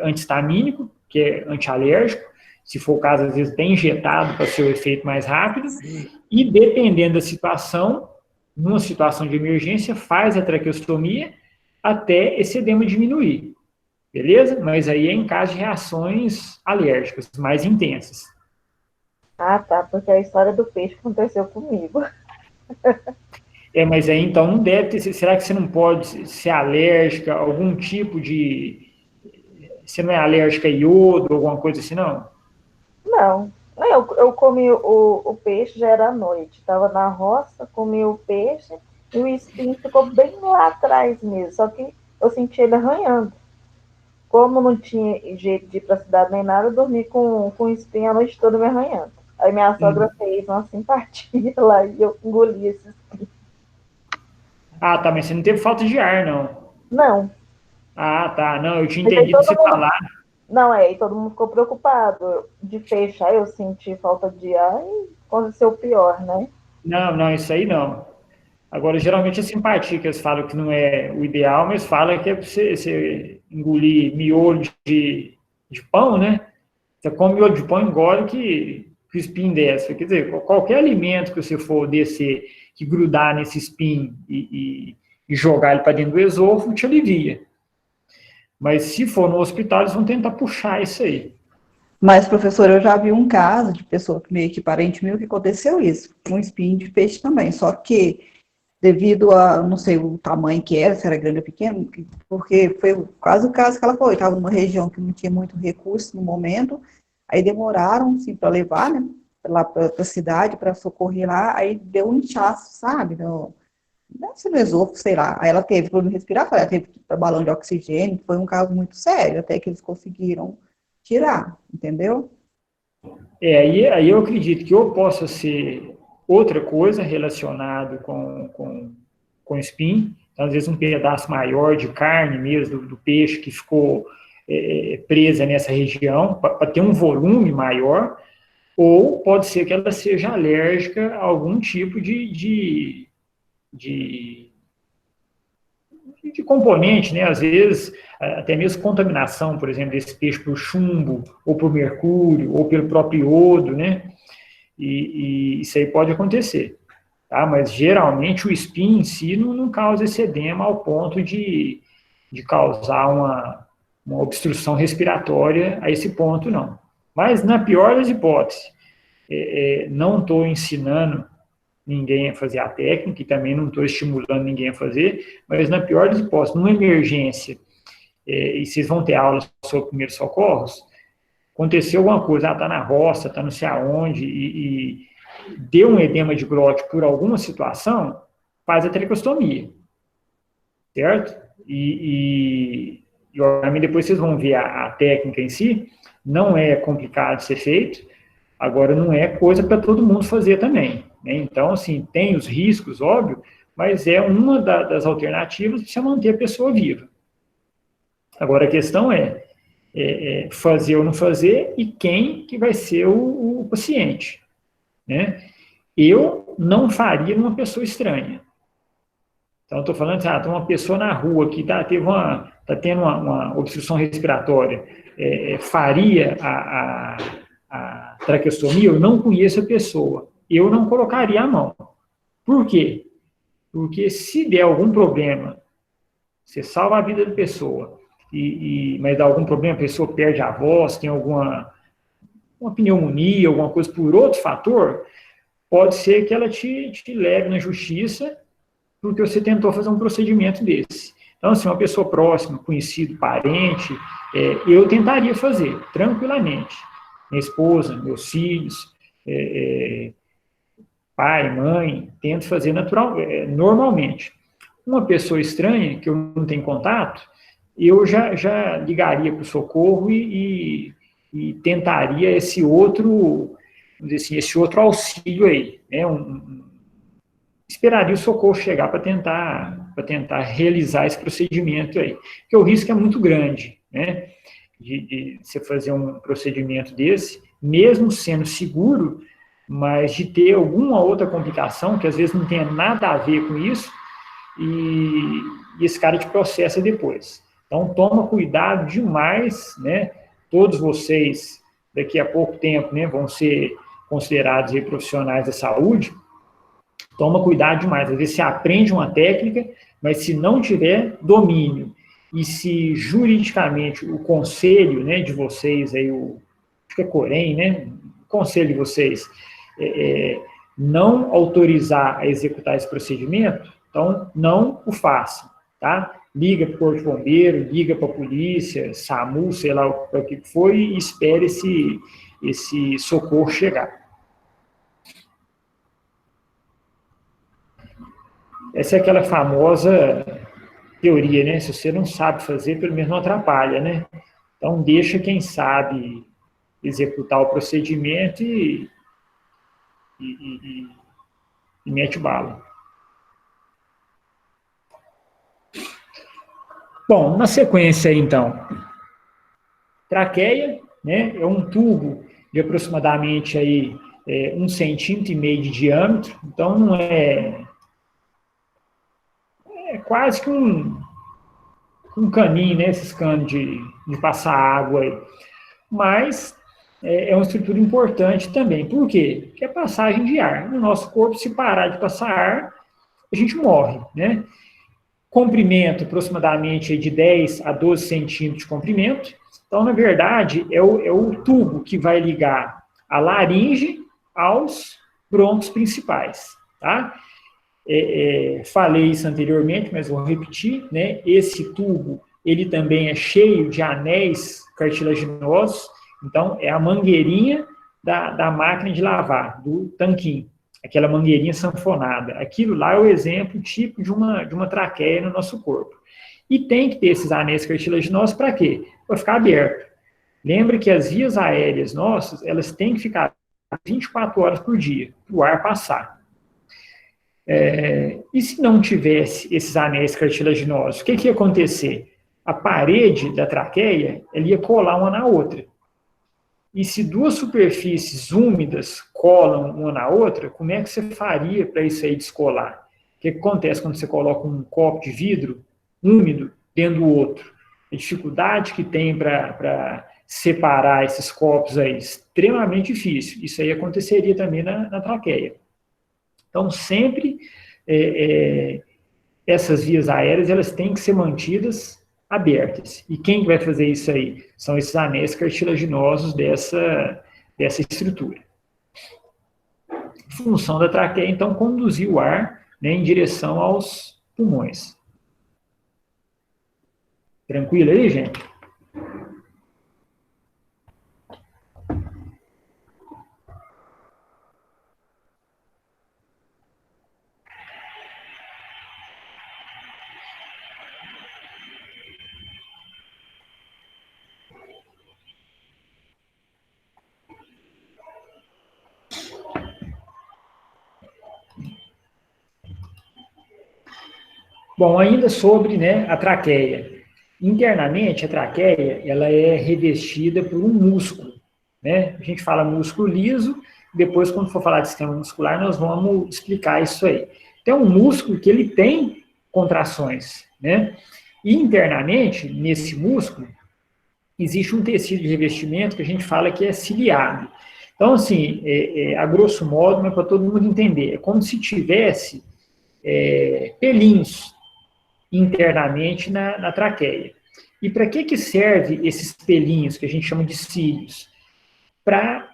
antihistamínico, que é antialérgico, se for o caso, às vezes tem injetado para ser o efeito mais rápido, e dependendo da situação, numa situação de emergência, faz a traqueostomia até esse edema diminuir, beleza? Mas aí é em caso de reações alérgicas mais intensas. Ah, tá, porque a história do peixe aconteceu comigo. Mas aí então não deve ter. Será que você não pode ser alérgica a algum tipo de. Você não é alérgica a iodo, alguma coisa assim, não? Não. Eu comi o peixe, já era à noite. Estava na roça, comi o peixe e o espinho ficou bem lá atrás mesmo. Só que eu senti ele arranhando. Como não tinha jeito de ir para a cidade nem nada, eu dormi com o espinho a noite toda me arranhando. Aí minha sogra fez uma simpatia lá e eu engoli esse espinho. Ah, tá, mas você não teve falta de ar, não? Não. Ah, tá, não, eu tinha entendido você falar. Não, e todo mundo ficou preocupado de fechar, eu senti falta de ar e aconteceu o pior, né? Não, isso aí não. Agora, geralmente a simpatia que eles falam que não é o ideal, mas falam que é para você engolir miolo de pão, né? Você come miolo de pão, engole que o espinho desce. Quer dizer, qualquer alimento que você for descer, que grudar nesse espinho e jogar ele para dentro do esôfago, te alivia. Mas se for no hospital, eles vão tentar puxar isso aí. Mas, professor, eu já vi um caso de pessoa meio que parente meu que aconteceu isso, um espinho de peixe também, só que devido a, não sei o tamanho que era, se era grande ou pequeno, porque foi quase o caso que ela foi, estava numa região que não tinha muito recurso no momento, aí demoraram, assim, para levar, né, lá para a cidade, para socorrer lá, aí deu um inchaço, sabe, deve ser no esôfago, sei lá, aí ela teve problema respiratório, ela teve que ir para balão de oxigênio, foi um caso muito sério, até que eles conseguiram tirar, entendeu? Aí eu acredito que ou possa ser outra coisa relacionada com espinho, então, às vezes um pedaço maior de carne mesmo, do peixe que ficou presa nessa região, para ter um volume maior, ou pode ser que ela seja alérgica a algum tipo de componente, né? Às vezes, até mesmo contaminação, por exemplo, desse peixe por chumbo, ou por mercúrio, ou pelo próprio iodo, né? E isso aí pode acontecer, tá? Mas geralmente o espinho em si não causa esse edema ao ponto de causar uma obstrução respiratória a esse ponto, não. Mas na pior das hipóteses, não estou ensinando ninguém a fazer a técnica e também não estou estimulando ninguém a fazer, mas na pior das hipóteses, numa emergência, e vocês vão ter aulas sobre primeiros socorros, aconteceu alguma coisa, está na roça, está não sei aonde, e deu um edema de glote por alguma situação, faz a traqueostomia, certo? E depois vocês vão ver a técnica em si, não é complicado de ser feito, agora não é coisa para todo mundo fazer também, né? Então, assim, tem os riscos, óbvio, mas é uma das alternativas para você manter a pessoa viva. Agora, a questão é fazer ou não fazer e quem que vai ser o paciente, né? Eu não faria numa pessoa estranha. Então, estou falando, tem uma pessoa na rua que está tendo uma obstrução respiratória, faria a traqueostomia, eu não conheço a pessoa, eu não colocaria a mão. Por quê? Porque se der algum problema, você salva a vida da pessoa, mas dá algum problema, a pessoa perde a voz, tem uma pneumonia, alguma coisa por outro fator, pode ser que ela te leve na justiça porque você tentou fazer um procedimento desse. Então, assim, uma pessoa próxima, conhecido, parente, eu tentaria fazer, tranquilamente. Minha esposa, meus filhos, pai, mãe, tento fazer normalmente. Uma pessoa estranha, que eu não tenho contato, eu já ligaria para o socorro e tentaria esse outro, vamos dizer assim, esse outro auxílio aí, né? Esperaria o socorro chegar para tentar realizar esse procedimento aí, porque o risco é muito grande, né? De você fazer um procedimento desse, mesmo sendo seguro, mas de ter alguma outra complicação, que às vezes não tenha nada a ver com isso, e esse cara te processa depois. Então, toma cuidado demais, né? Todos vocês, daqui a pouco tempo, né, vão ser considerados aí profissionais da saúde. Toma cuidado demais. Às vezes você aprende uma técnica, mas se não tiver domínio, e se juridicamente o conselho, né, de vocês, aí acho que é COREM, né, o conselho de vocês, não autorizar a executar esse procedimento, então não o façam, tá? Liga para o Corpo de Bombeiro, liga para a polícia, SAMU, sei lá o que foi, e espere esse socorro chegar. Essa é aquela famosa teoria, né? Se você não sabe fazer, pelo menos não atrapalha, né? Então, deixa quem sabe executar o procedimento e mete bala. Bom, na sequência, então, traqueia, né? É um tubo de aproximadamente aí, 1,5 centímetro de diâmetro, então não é quase que um caninho, né? Esses canos de passar água aí. Mas é uma estrutura importante também. Por quê? Porque é passagem de ar. No nosso corpo, se parar de passar ar, a gente morre, né? Comprimento aproximadamente de 10 a 12 centímetros de comprimento. Então, na verdade, é o tubo que vai ligar a laringe aos brônquios principais, tá? Falei isso anteriormente, mas vou repetir, né? Esse tubo, ele também é cheio de anéis cartilaginosos, então é a mangueirinha da máquina de lavar, do tanquinho, aquela mangueirinha sanfonada. Aquilo lá é o exemplo típico de uma traqueia no nosso corpo. E tem que ter esses anéis cartilaginosos para quê? Para ficar aberto. Lembra que as vias aéreas nossas, elas têm que ficar 24 horas por dia, para o ar passar. E se não tivesse esses anéis cartilaginosos, o que ia acontecer? A parede da traqueia, ela ia colar uma na outra. E se duas superfícies úmidas colam uma na outra, como é que você faria para isso aí descolar? O que acontece quando você coloca um copo de vidro úmido dentro do outro? A dificuldade que tem para separar esses copos aí, extremamente difícil. Isso aí aconteceria também na traqueia. Então, sempre essas vias aéreas, elas têm que ser mantidas abertas. E quem vai fazer isso aí? São esses anéis cartilaginosos dessa estrutura. Função da traqueia, então, conduzir o ar, né, em direção aos pulmões. Tranquilo aí, gente? Bom, ainda sobre, né, a traqueia. Internamente, a traqueia, ela é revestida por um músculo, né? A gente fala músculo liso, depois, quando for falar de sistema muscular, nós vamos explicar isso aí. Então, é um músculo que ele tem contrações, né? E internamente, nesse músculo, existe um tecido de revestimento que a gente fala que é ciliado. Então, assim, a grosso modo, mas para todo mundo entender, é como se tivesse pelinhos internamente na traqueia. E para que serve esses pelinhos, que a gente chama de cílios? Para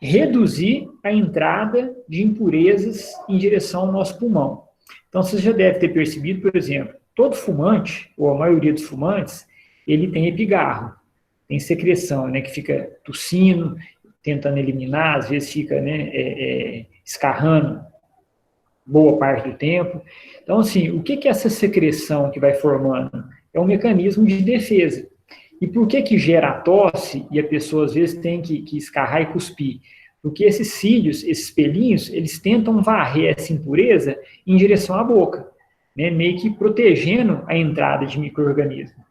reduzir a entrada de impurezas em direção ao nosso pulmão. Então, você já deve ter percebido, por exemplo, todo fumante, ou a maioria dos fumantes, ele tem epigarro, tem secreção, né, que fica tossindo, tentando eliminar, às vezes fica, né, escarrando boa parte do tempo. Então, assim, o que é essa secreção que vai formando? É um mecanismo de defesa. E por que gera a tosse e a pessoa, às vezes, tem que escarrar e cuspir? Porque esses cílios, esses pelinhos, eles tentam varrer essa impureza em direção à boca, né, meio que protegendo a entrada de micro-organismos.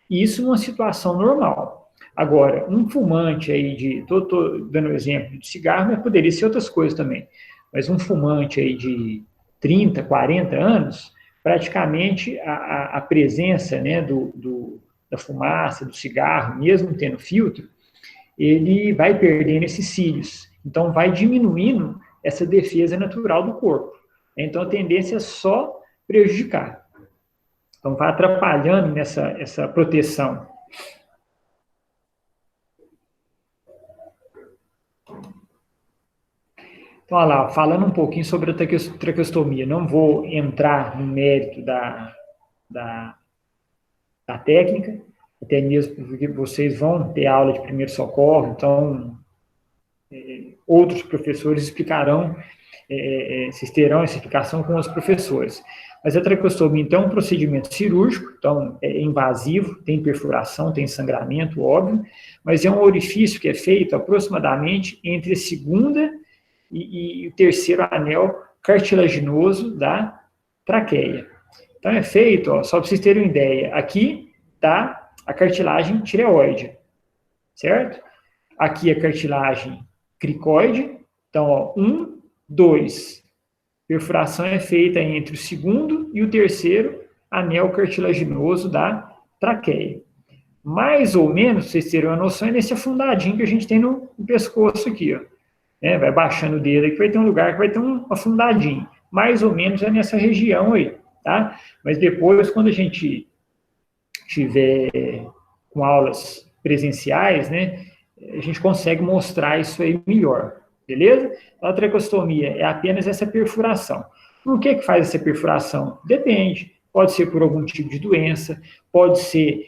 E isso numa situação normal. Agora, um fumante aí tô dando exemplo de cigarro, mas poderia ser outras coisas também, mas um fumante aí de 30, 40 anos, praticamente a presença, né, da fumaça, do cigarro, mesmo tendo filtro, ele vai perdendo esses cílios. Então, vai diminuindo essa defesa natural do corpo. Então, a tendência é só prejudicar. Então, vai atrapalhando essa proteção. Então, olha lá, falando um pouquinho sobre a traqueostomia, não vou entrar no mérito da técnica, até mesmo porque vocês vão ter aula de primeiro socorro, então outros professores explicarão, vocês terão essa explicação com os professores. Mas a traqueostomia, então, é um procedimento cirúrgico, então é invasivo, tem perfuração, tem sangramento, óbvio, mas é um orifício que é feito aproximadamente entre a segunda e o terceiro anel cartilaginoso da traqueia. Então é feito, ó, só para vocês terem uma ideia, aqui está a cartilagem tireoide, certo? Aqui a cartilagem cricoide, então, ó, 1, 2. Perfuração é feita entre o segundo e o terceiro anel cartilaginoso da traqueia. Mais ou menos, pra vocês terem uma noção, é nesse afundadinho que a gente tem no pescoço aqui, ó. Vai baixando o dedo aqui, vai ter um lugar que vai ter um afundadinho. Mais ou menos é nessa região aí, tá? Mas depois, quando a gente tiver com aulas presenciais, né, a gente consegue mostrar isso aí melhor, beleza? A traqueostomia é apenas essa perfuração. Por que faz essa perfuração? Depende. Pode ser por algum tipo de doença, pode ser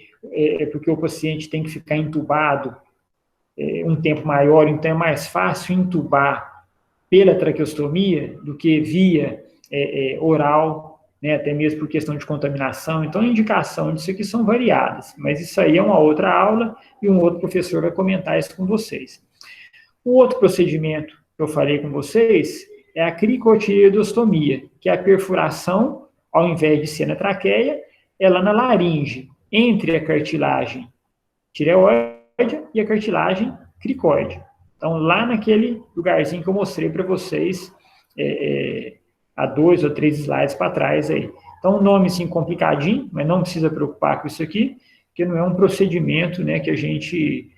porque o paciente tem que ficar entubado um tempo maior, então é mais fácil entubar pela traqueostomia do que via oral, né, até mesmo por questão de contaminação. Então, a indicação disso aqui são variadas, mas isso aí é uma outra aula e um outro professor vai comentar isso com vocês. O outro procedimento que eu falei com vocês é a cricotireoidostomia, que é a perfuração, ao invés de ser na traqueia, é lá na laringe, entre a cartilagem tireoide e a cartilagem cricoide. Então, lá naquele lugarzinho que eu mostrei para vocês há 2 ou 3 slides para trás aí. Então, um nome assim complicadinho, mas não precisa preocupar com isso aqui, porque não é um procedimento, né, que a gente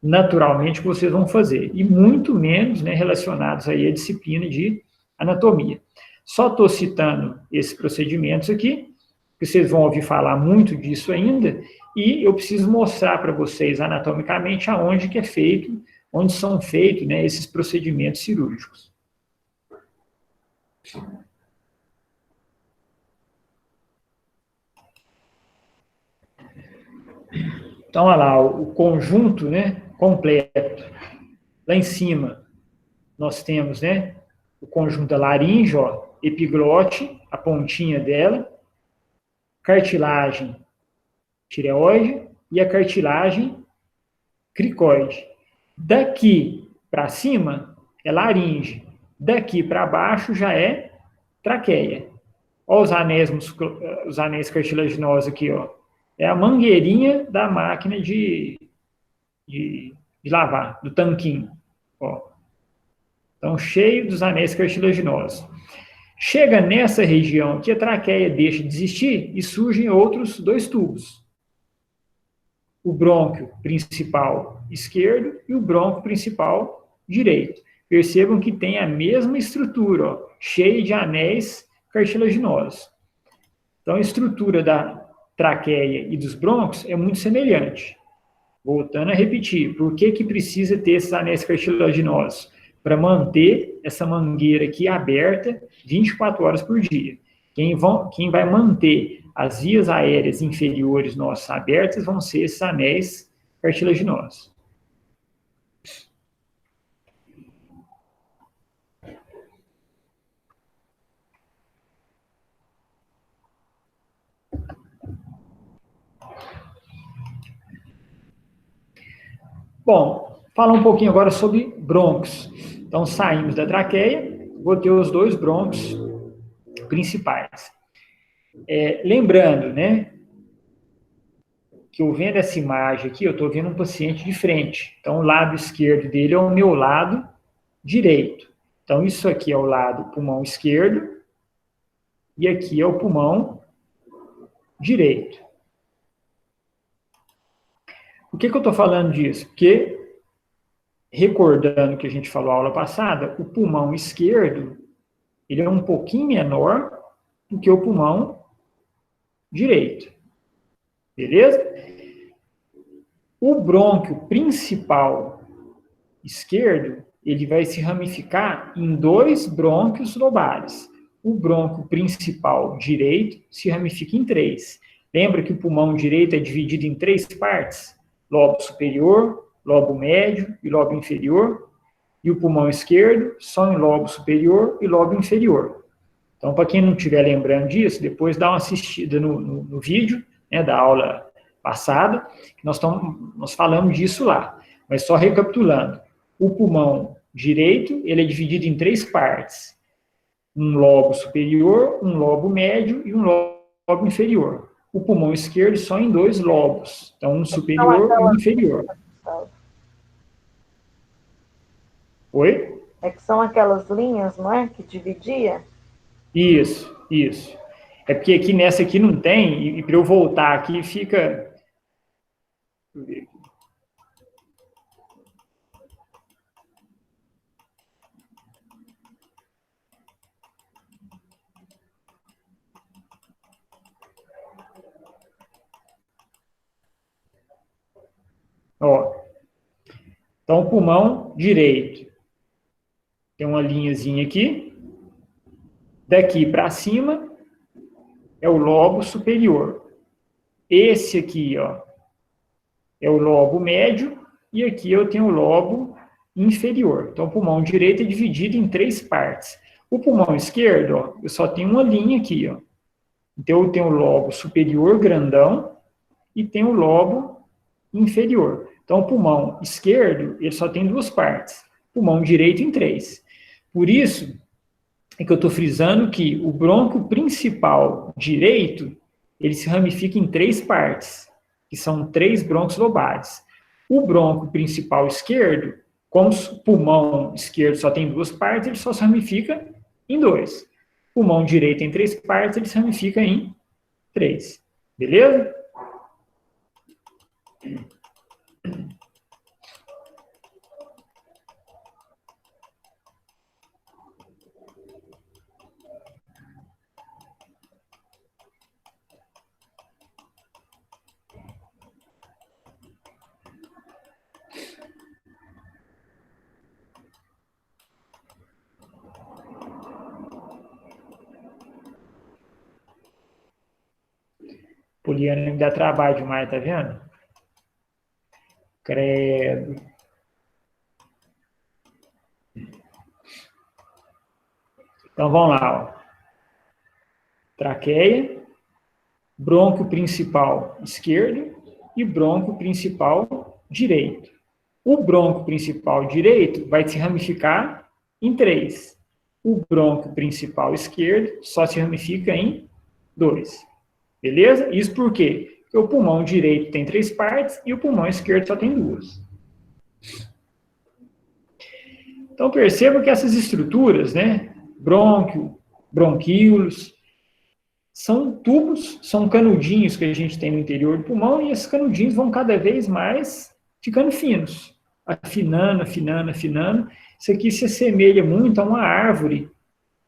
naturalmente que vocês vão fazer, e muito menos, né, relacionados aí à disciplina de anatomia. Só estou citando esses procedimentos aqui, porque vocês vão ouvir falar muito disso ainda, e eu preciso mostrar para vocês anatomicamente aonde que é feito, onde são feitos, né, esses procedimentos cirúrgicos. Então, olha lá, o conjunto, né, completo. Lá em cima, nós temos, né, o conjunto da laringe, ó, epiglote, a pontinha dela, cartilagem tireoide e a cartilagem cricoide. Daqui para cima é laringe, daqui para baixo já é traqueia. Olha os anéis cartilaginosos aqui, ó. É a mangueirinha da máquina de lavar, do tanquinho, ó. Então, cheio dos anéis cartilaginosos. Chega nessa região que a traqueia deixa de existir e surgem outros 2 tubos. O brônquio principal esquerdo e o brônquio principal direito. Percebam que tem a mesma estrutura, ó, cheia de anéis cartilaginosos. Então, a estrutura da traqueia e dos brônquios é muito semelhante. Voltando a repetir, por que precisa ter esses anéis cartilaginosos? Para manter essa mangueira aqui aberta 24 horas por dia. Quem vai manter as vias aéreas inferiores nossas abertas vão ser esses anéis cartilaginosos. Bom, falar um pouquinho agora sobre brônquios. Então, saímos da traqueia, vou ter os dois brônquios principais. Lembrando, né, que eu vendo essa imagem aqui, eu estou vendo um paciente de frente. Então, o lado esquerdo dele é o meu lado direito. Então, isso aqui é o lado pulmão esquerdo e aqui é o pulmão direito. Por que eu estou falando disso? Porque, recordando o que a gente falou na aula passada, o pulmão esquerdo, ele é um pouquinho menor do que o pulmão direito. Beleza? O brônquio principal esquerdo, ele vai se ramificar em dois brônquios lobares. O brônquio principal direito se ramifica em três. Lembra que o pulmão direito é dividido em três partes? Lobo superior, lobo médio e lobo inferior. E o pulmão esquerdo só em lobo superior e lobo inferior. Então, para quem não estiver lembrando disso, depois dá uma assistida no vídeo, né, da aula passada, que nós falamos disso lá. Mas só recapitulando, o pulmão direito, ele é dividido em três partes. Um lobo superior, um lobo médio e um lobo inferior. O pulmão esquerdo só em dois lobos. Então, um superior e um inferior. Oi? É que são aquelas linhas, não é? Que dividia? Isso. É porque aqui nessa aqui não tem, e para eu voltar aqui fica... Deixa eu ver aqui. Ó, então, o pulmão direito tem uma linhazinha aqui. Daqui para cima é o lobo superior. Esse aqui, ó, é o lobo médio e aqui eu tenho o lobo inferior. Então, o pulmão direito é dividido em três partes. O pulmão esquerdo, ó, eu só tenho uma linha aqui, ó. Então, eu tenho o lobo superior grandão e tenho o lobo inferior. Então, o pulmão esquerdo, ele só tem duas partes. Pulmão direito em três. Por isso é que eu estou frisando que o brônquio principal direito, ele se ramifica em três partes, que são três brônquios lobares. O brônquio principal esquerdo, como o pulmão esquerdo só tem duas partes, ele só se ramifica em dois. O pulmão direito em três partes, ele se ramifica em três. Beleza? Poliana me dá trabalho demais, tá vendo? Credo. Então, vamos lá, ó. Traqueia, brônquio principal esquerdo e brônquio principal direito. O brônquio principal direito vai se ramificar em três. O brônquio principal esquerdo só se ramifica em dois. Beleza? Isso por quê? Porque o pulmão direito tem três partes e o pulmão esquerdo só tem duas. Então, perceba que essas estruturas, né, brônquio, bronquíolos, são tubos, são canudinhos que a gente tem no interior do pulmão e esses canudinhos vão cada vez mais ficando finos, afinando. Isso aqui se assemelha muito a uma árvore,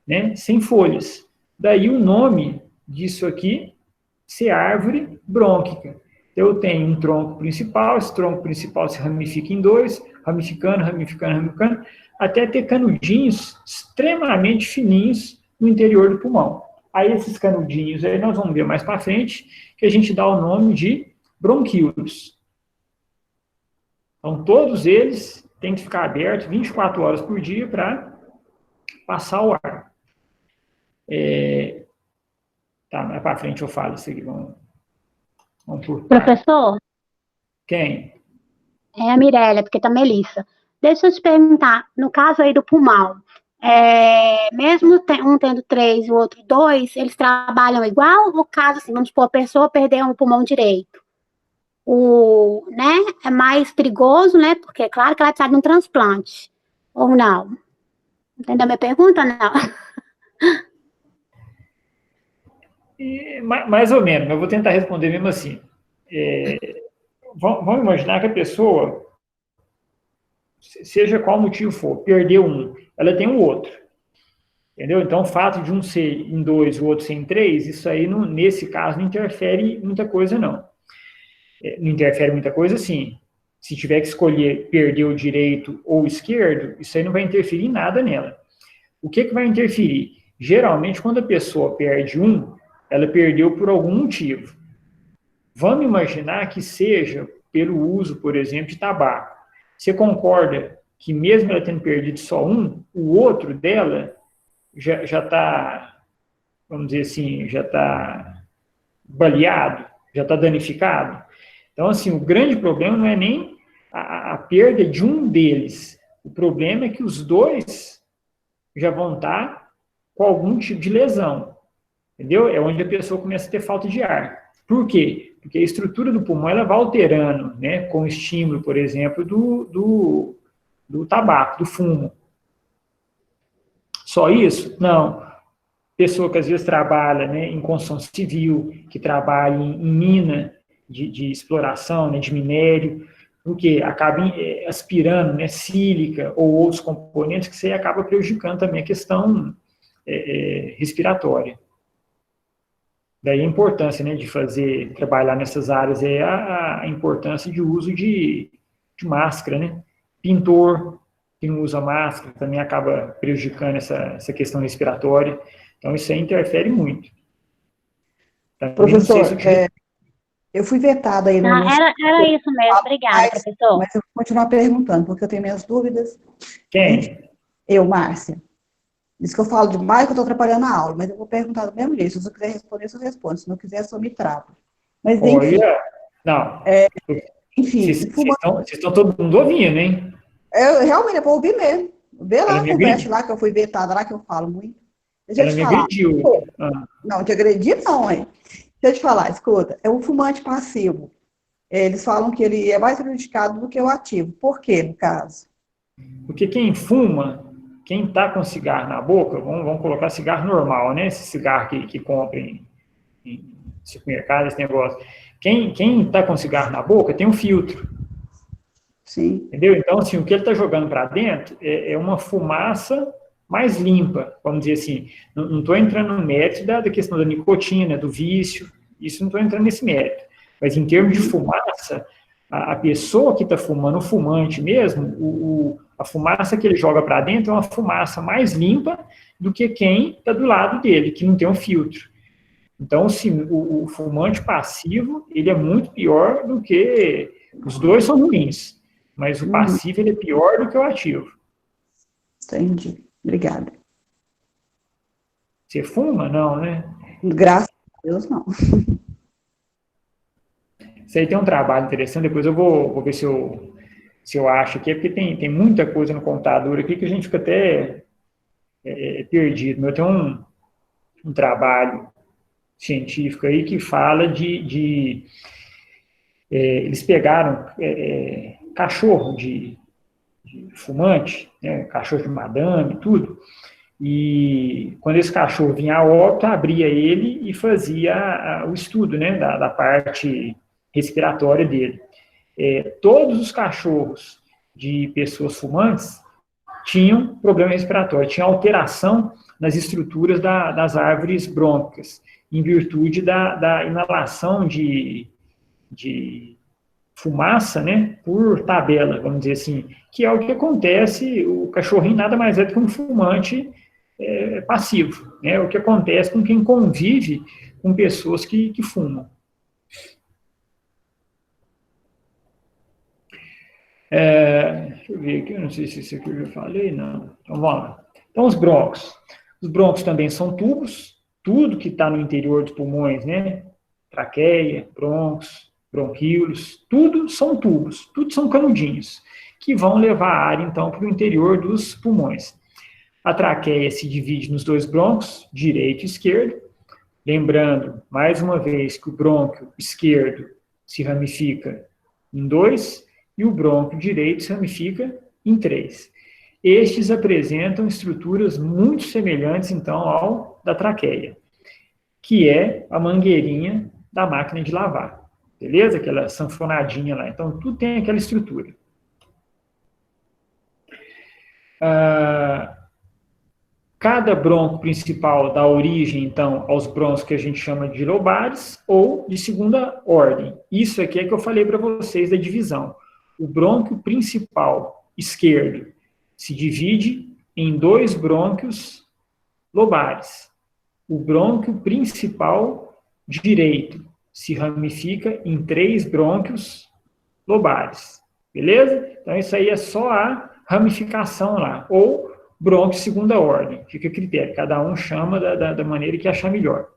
né, sem folhas. Daí o nome disso aqui ser árvore brônquica. Eu tenho um tronco principal, esse tronco principal se ramifica em dois, ramificando, até ter canudinhos extremamente fininhos no interior do pulmão. Aí esses canudinhos, aí nós vamos ver mais para frente, que a gente dá o nome de bronquíolos. Então, todos eles têm que ficar abertos 24 horas por dia para passar o ar. Tá, mais para frente eu falo isso aqui. Vamos por Professor? Quem? É a Mirélia, porque tá Melissa. Deixa eu te perguntar, no caso aí do pulmão, mesmo um tendo 3 e o outro 2, eles trabalham igual? No caso, assim, vamos supor, a pessoa perdeu um pulmão direito. Né, é mais perigoso, né? Porque é claro que ela precisa de um transplante. Ou não? Entendeu a minha pergunta? Não. Mais ou menos, mas eu vou tentar responder mesmo assim. Vamos imaginar que a pessoa, seja qual motivo for, perdeu um, ela tem um outro. Entendeu? Então, o fato de um ser em 2 e o outro ser em 3, isso aí, nesse caso, não interfere muita coisa, não. Não interfere muita coisa, sim. Se tiver que escolher perder o direito ou o esquerdo, isso aí não vai interferir em nada nela. O que vai interferir? Geralmente, quando a pessoa perde um, ela perdeu por algum motivo. Vamos imaginar que seja pelo uso, por exemplo, de tabaco. Você concorda que mesmo ela tendo perdido só um, o outro dela já está, vamos dizer assim, já está baleado, já está danificado? Então, assim, o grande problema não é nem a perda de um deles. O problema é que os dois já vão estar com algum tipo de lesão. Entendeu? É onde a pessoa começa a ter falta de ar. Por quê? Porque a estrutura do pulmão ela vai alterando, né, com o estímulo, por exemplo, do tabaco, do fumo. Só isso? Não. Pessoa que às vezes trabalha, né, em construção civil, que trabalha em mina de exploração, né, de minério, porque acaba aspirando, né, sílica ou outros componentes, que isso aí acaba prejudicando também a questão respiratória. Daí a importância, né, de trabalhar nessas áreas, a importância de uso de máscara, né? Pintor que não usa máscara também acaba prejudicando essa questão respiratória. Então, isso aí interfere muito. Também professor, eu fui vetada aí no... Era isso mesmo, obrigada, professor. Mas eu vou continuar perguntando, porque eu tenho minhas dúvidas. Quem? Eu, Márcia. Diz que eu falo demais, que eu estou atrapalhando a aula, mas eu vou perguntar do mesmo jeito. Se você quiser responder, você responde. Se não quiser, só me trava. Mas, enfim. Olha, não. Enfim. Vocês estão todo mundo ouvindo, hein? Realmente, é para ouvir mesmo. Vê lá a conversa lá, que eu fui vetada lá, que eu falo muito. Deixa eu te falar. Agrediu. Não, te agredi não, hein? Deixa eu te falar, escuta. É um fumante passivo. Eles falam que ele é mais prejudicado do que o ativo. Por quê, no caso? Porque quem fuma... Quem está com cigarro na boca, vamos colocar cigarro normal, né? Esse cigarro que compra em supermercado, esse negócio. Quem está com cigarro na boca tem um filtro. Sim. Entendeu? Então, assim, o que ele está jogando para dentro é uma fumaça mais limpa, vamos dizer assim. Não estou entrando no mérito da questão da nicotina, do vício, isso não estou entrando nesse mérito. Mas em termos de fumaça, a pessoa que está fumando, o fumante mesmo, a fumaça que ele joga para dentro é uma fumaça mais limpa do que quem está do lado dele, que não tem um filtro. Então, sim, o fumante passivo, ele é muito pior do que... Os dois são ruins, mas o passivo ele é pior do que o ativo. Entendi. Obrigada. Você fuma? Não, né? Graças a Deus, não. Isso aí tem um trabalho interessante, depois eu vou ver se eu acho aqui, porque tem muita coisa no computador aqui que a gente fica até perdido. Eu tenho um trabalho científico aí que fala eles pegaram cachorro de fumante, né, cachorro de madame, tudo, e quando esse cachorro vinha a óbito, abria ele e fazia o estudo, né, da parte respiratória dele. Todos os cachorros de pessoas fumantes tinham problema respiratório, tinha alteração nas estruturas das árvores brônquicas. em virtude da inalação de fumaça, né, por tabela, vamos dizer assim, que é o que acontece, o cachorrinho nada mais é do que um fumante passivo, né, o que acontece com quem convive com pessoas que fumam. Deixa eu ver aqui, eu não sei se isso aqui eu já falei, não. Então, vamos lá. Então, os brônquios. Os brônquios também são tubos, tudo que está no interior dos pulmões, né, traqueia, brônquios, bronquíolos, tudo são tubos, tudo são canudinhos, que vão levar a ar, então, para o interior dos pulmões. A traqueia se divide nos dois brônquios, direito e esquerdo, lembrando, mais uma vez, que o brônquio esquerdo se ramifica em 2 e o brônquio direito se ramifica em 3. Estes apresentam estruturas muito semelhantes, então, ao da traqueia, que é a mangueirinha da máquina de lavar. Beleza? Aquela sanfonadinha lá. Então, tudo tem aquela estrutura. Cada brônquio principal dá origem, então, aos brônquios que a gente chama de lobares ou de segunda ordem. Isso aqui é que eu falei para vocês da divisão. O brônquio principal esquerdo se divide em 2 brônquios lobares. O brônquio principal direito se ramifica em 3 brônquios lobares. Beleza? Então, isso aí é só a ramificação lá. Ou brônquio segunda ordem. Fica a critério. Cada um chama da maneira que achar melhor.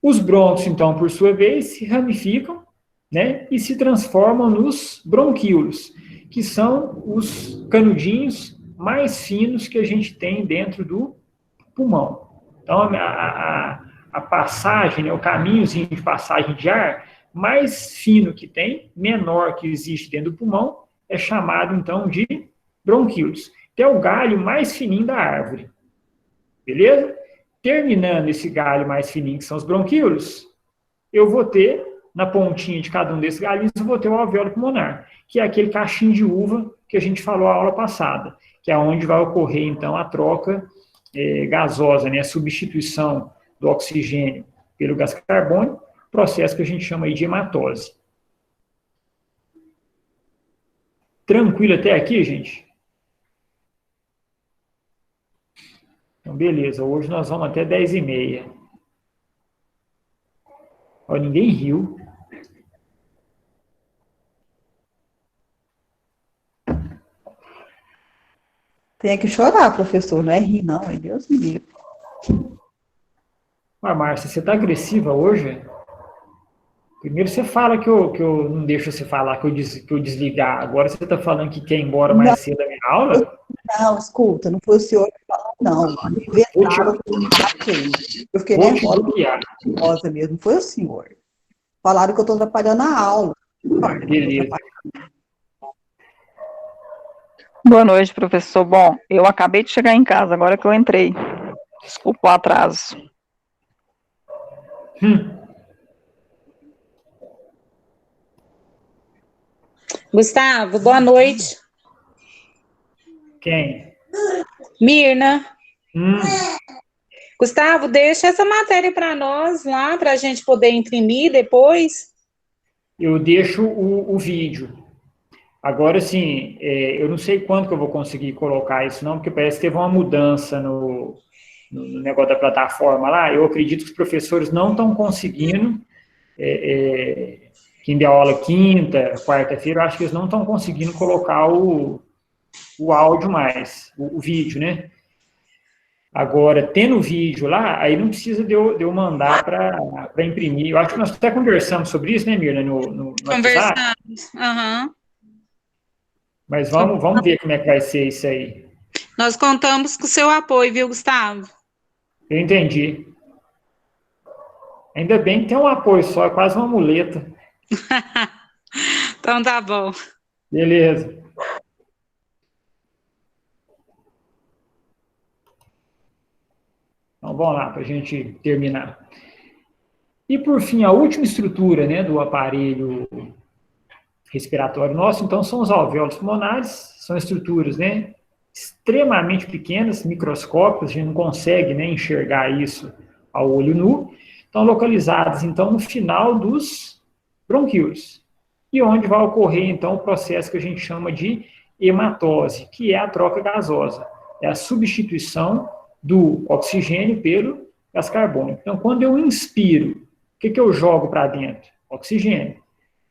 Os brônquios, então, por sua vez, se ramificam, né, e se transformam nos bronquíolos, que são os canudinhos mais finos que a gente tem dentro do pulmão. Então, a passagem, né, o caminhozinho de passagem de ar mais fino que tem, menor que existe dentro do pulmão, é chamado, então, de bronquíolos, que é o galho mais fininho da árvore. Beleza? Terminando esse galho mais fininho, que são os bronquíolos, eu vou ter, na pontinha de cada um desses galhinhos, eu vou ter o alvéolo pulmonar, que é aquele cachinho de uva que a gente falou na aula passada, que é onde vai ocorrer, então, a troca gasosa, né, a substituição do oxigênio pelo gás carbônico, processo que a gente chama aí de hematose. Tranquilo até aqui, gente? Então, beleza. Hoje nós vamos até 10h30. Ó, ninguém riu. Tem que chorar, professor, não é rir, não, é Deus me livre. Mas, Márcia, você está agressiva hoje? Primeiro você fala que eu não deixo você falar, que eu desligar. Agora você está falando que quer ir embora mais cedo da minha aula? Não, escuta, não foi o senhor que falou, não. Inventaram eu fiquei nervosa mesmo, não foi o senhor. Falaram que eu estou atrapalhando a aula. Beleza. Boa noite, professor. Bom, eu acabei de chegar em casa, agora que eu entrei. Desculpa o atraso. Gustavo, boa noite. Quem? Mirna. Gustavo, deixa essa matéria para nós lá, para a gente poder imprimir depois. Eu deixo o vídeo. Agora, sim, eu não sei quando que eu vou conseguir colocar isso, não, porque parece que teve uma mudança no negócio da plataforma lá. Eu acredito que os professores não estão conseguindo, quem deu aula quinta, quarta-feira, eu acho que eles não estão conseguindo colocar o áudio mais, o vídeo, né? Agora, tendo o vídeo lá, aí não precisa de eu mandar para imprimir. Eu acho que nós até conversamos sobre isso, né, Mirna, no Conversamos, aham. Mas vamos ver como é que vai ser isso aí. Nós contamos com o seu apoio, viu, Gustavo? Eu entendi. Ainda bem que tem um apoio só, é quase uma muleta. Então tá bom. Beleza. Então vamos lá, para a gente terminar. E por fim, a última estrutura, né, do aparelho respiratório nosso, então, são os alvéolos pulmonares, são estruturas, né, extremamente pequenas, microscópicas, a gente não consegue, né, enxergar isso ao olho nu, estão localizadas, então, no final dos bronquíolos, e onde vai ocorrer, então, o processo que a gente chama de hematose, que é a troca gasosa, é a substituição do oxigênio pelo gás carbônico. Então, quando eu inspiro, o que eu jogo para dentro? Oxigênio.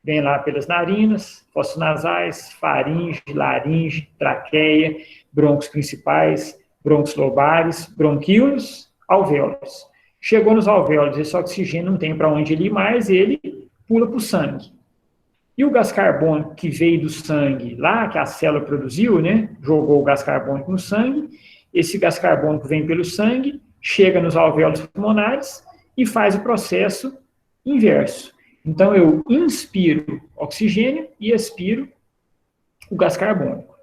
Vem lá pelas narinas, fossos nasais, faringe, laringe, traqueia, brônquios principais, brônquios lobares, bronquíolos, alvéolos. Chegou nos alvéolos, esse oxigênio não tem para onde ele ir mais, ele pula para o sangue. E o gás carbônico que veio do sangue lá, que a célula produziu, né, jogou o gás carbônico no sangue, esse gás carbônico vem pelo sangue, chega nos alvéolos pulmonares e faz o processo inverso. Então, eu inspiro oxigênio e expiro o gás carbônico.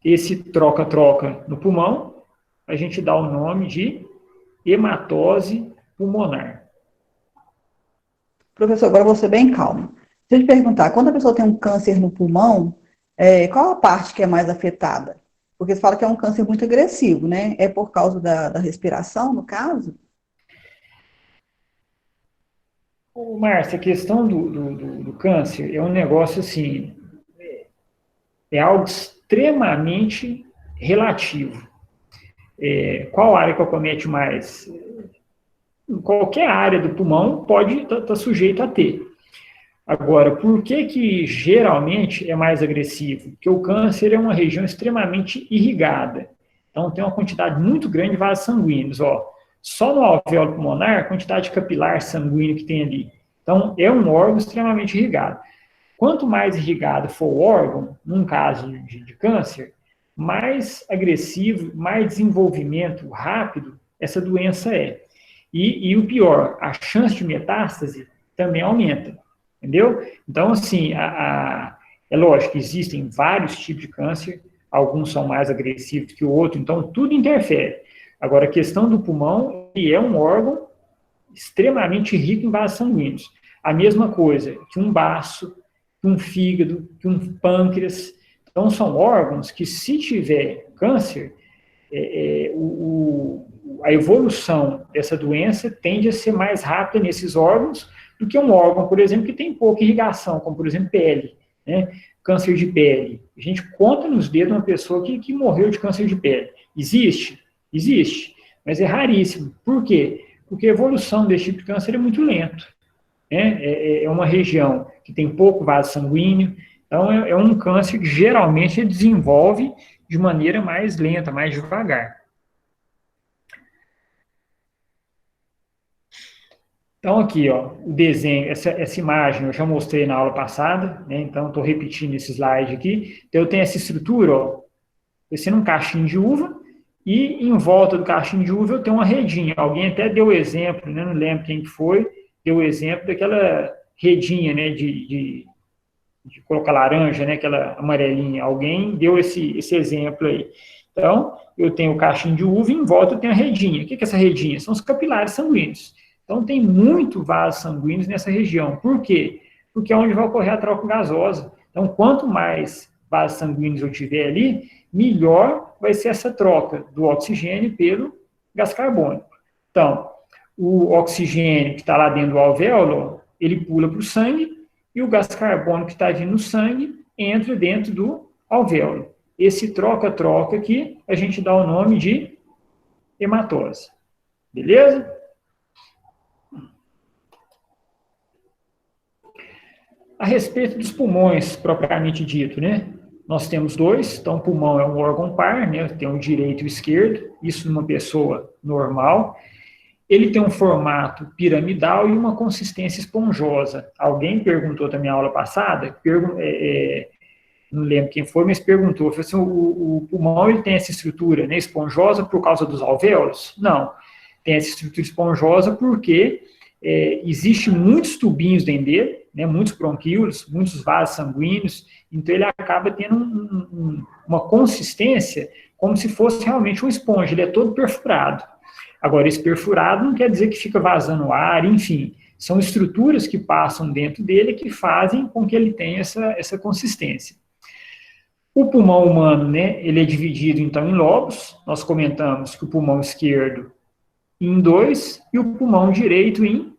Esse troca-troca no pulmão, a gente dá o nome de hematose pulmonar. Professor, agora eu vou ser bem calmo. Se eu te perguntar, quando a pessoa tem um câncer no pulmão, qual a parte que é mais afetada? Porque você fala que é um câncer muito agressivo, né? É por causa da respiração, no caso? Márcia, a questão do câncer é um negócio assim, é algo extremamente relativo. Qual área que acomete mais? Qualquer área do pulmão pode estar sujeito a ter. Agora, por que geralmente é mais agressivo? Porque o câncer é uma região extremamente irrigada. Então, tem uma quantidade muito grande de vasos sanguíneos. Só no alvéolo pulmonar, a quantidade capilar sanguíneo que tem ali. Então, é um órgão extremamente irrigado. Quanto mais irrigado for o órgão, num caso de câncer, mais agressivo, mais desenvolvimento rápido essa doença é. E o pior, a chance de metástase também aumenta, entendeu? Então, assim, é lógico que existem vários tipos de câncer, alguns são mais agressivos que o outro, então tudo interfere. Agora, a questão do pulmão, ele é um órgão extremamente rico em vasos sanguíneos. A mesma coisa que um baço, que um fígado, que um pâncreas. Então, são órgãos que, se tiver câncer, a evolução dessa doença tende a ser mais rápida nesses órgãos do que um órgão, por exemplo, que tem pouca irrigação, como, por exemplo, pele, né? Câncer de pele. A gente conta nos dedos uma pessoa que morreu de câncer de pele. Existe? Existe, mas é raríssimo. Por quê? Porque a evolução desse tipo de câncer é muito lento. Né? É uma região que tem pouco vaso sanguíneo, então é um câncer que geralmente desenvolve de maneira mais lenta, mais devagar. Então aqui, o desenho, essa imagem eu já mostrei na aula passada, né? Então estou repetindo esse slide aqui. Então eu tenho essa estrutura, parecendo um cachinho de uva, e em volta do cachinho de uva eu tenho uma redinha. Alguém até deu o exemplo, né? Não lembro quem que foi, deu o exemplo daquela redinha, né, de colocar laranja, né, aquela amarelinha. Alguém deu esse exemplo aí. Então, eu tenho o cachinho de uva e em volta eu tenho a redinha. O que é essa redinha? São os capilares sanguíneos. Então, tem muito vasos sanguíneos nessa região. Por quê? Porque é onde vai ocorrer a troca gasosa. Então, quanto mais vasos sanguíneos eu tiver ali, melhor vai ser essa troca do oxigênio pelo gás carbônico. Então, o oxigênio que está lá dentro do alvéolo, ele pula para o sangue, e o gás carbônico que está vindo no sangue entra dentro do alvéolo. Esse troca-troca aqui, a gente dá o nome de hematose. Beleza? A respeito dos pulmões, propriamente dito, né? Nós temos dois, então o pulmão é um órgão par, né? Tem o direito e o esquerdo, isso numa pessoa normal. Ele tem um formato piramidal e uma consistência esponjosa. Alguém perguntou também na aula passada, não lembro quem foi, mas perguntou, falou assim, o pulmão ele tem essa estrutura, né, esponjosa por causa dos alvéolos? Não, tem essa estrutura esponjosa porque existe muitos tubinhos dentro dele, né, muitos bronquíolos, muitos vasos sanguíneos, então ele acaba tendo uma consistência como se fosse realmente uma esponja, ele é todo perfurado. Agora, esse perfurado não quer dizer que fica vazando ar, enfim, são estruturas que passam dentro dele que fazem com que ele tenha essa consistência. O pulmão humano, né, ele é dividido, então, em lobos. Nós comentamos que o pulmão esquerdo em 2 e o pulmão direito em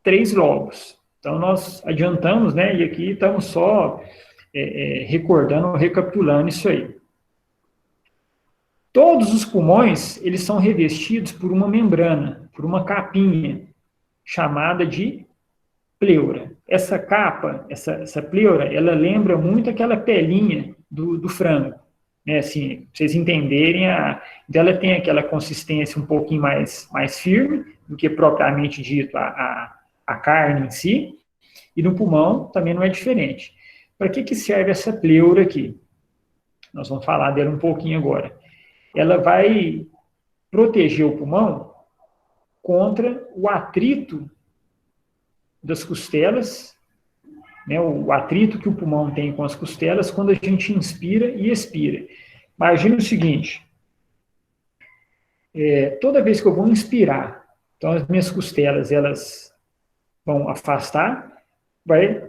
3 lobos. Então, nós adiantamos, né, e aqui estamos só recordando, recapitulando isso aí. Todos os pulmões, eles são revestidos por uma membrana, por uma capinha, chamada de pleura. Essa capa, essa pleura, ela lembra muito aquela pelinha do frango. Né, assim, pra vocês entenderem, ela tem aquela consistência um pouquinho mais firme do que propriamente dito a carne em si, e no pulmão também não é diferente. Para que serve essa pleura aqui? Nós vamos falar dela um pouquinho agora. Ela vai proteger o pulmão contra o atrito das costelas, né, o atrito que o pulmão tem com as costelas quando a gente inspira e expira. Imagina o seguinte, toda vez que eu vou inspirar, então as minhas costelas, elas vão afastar, vai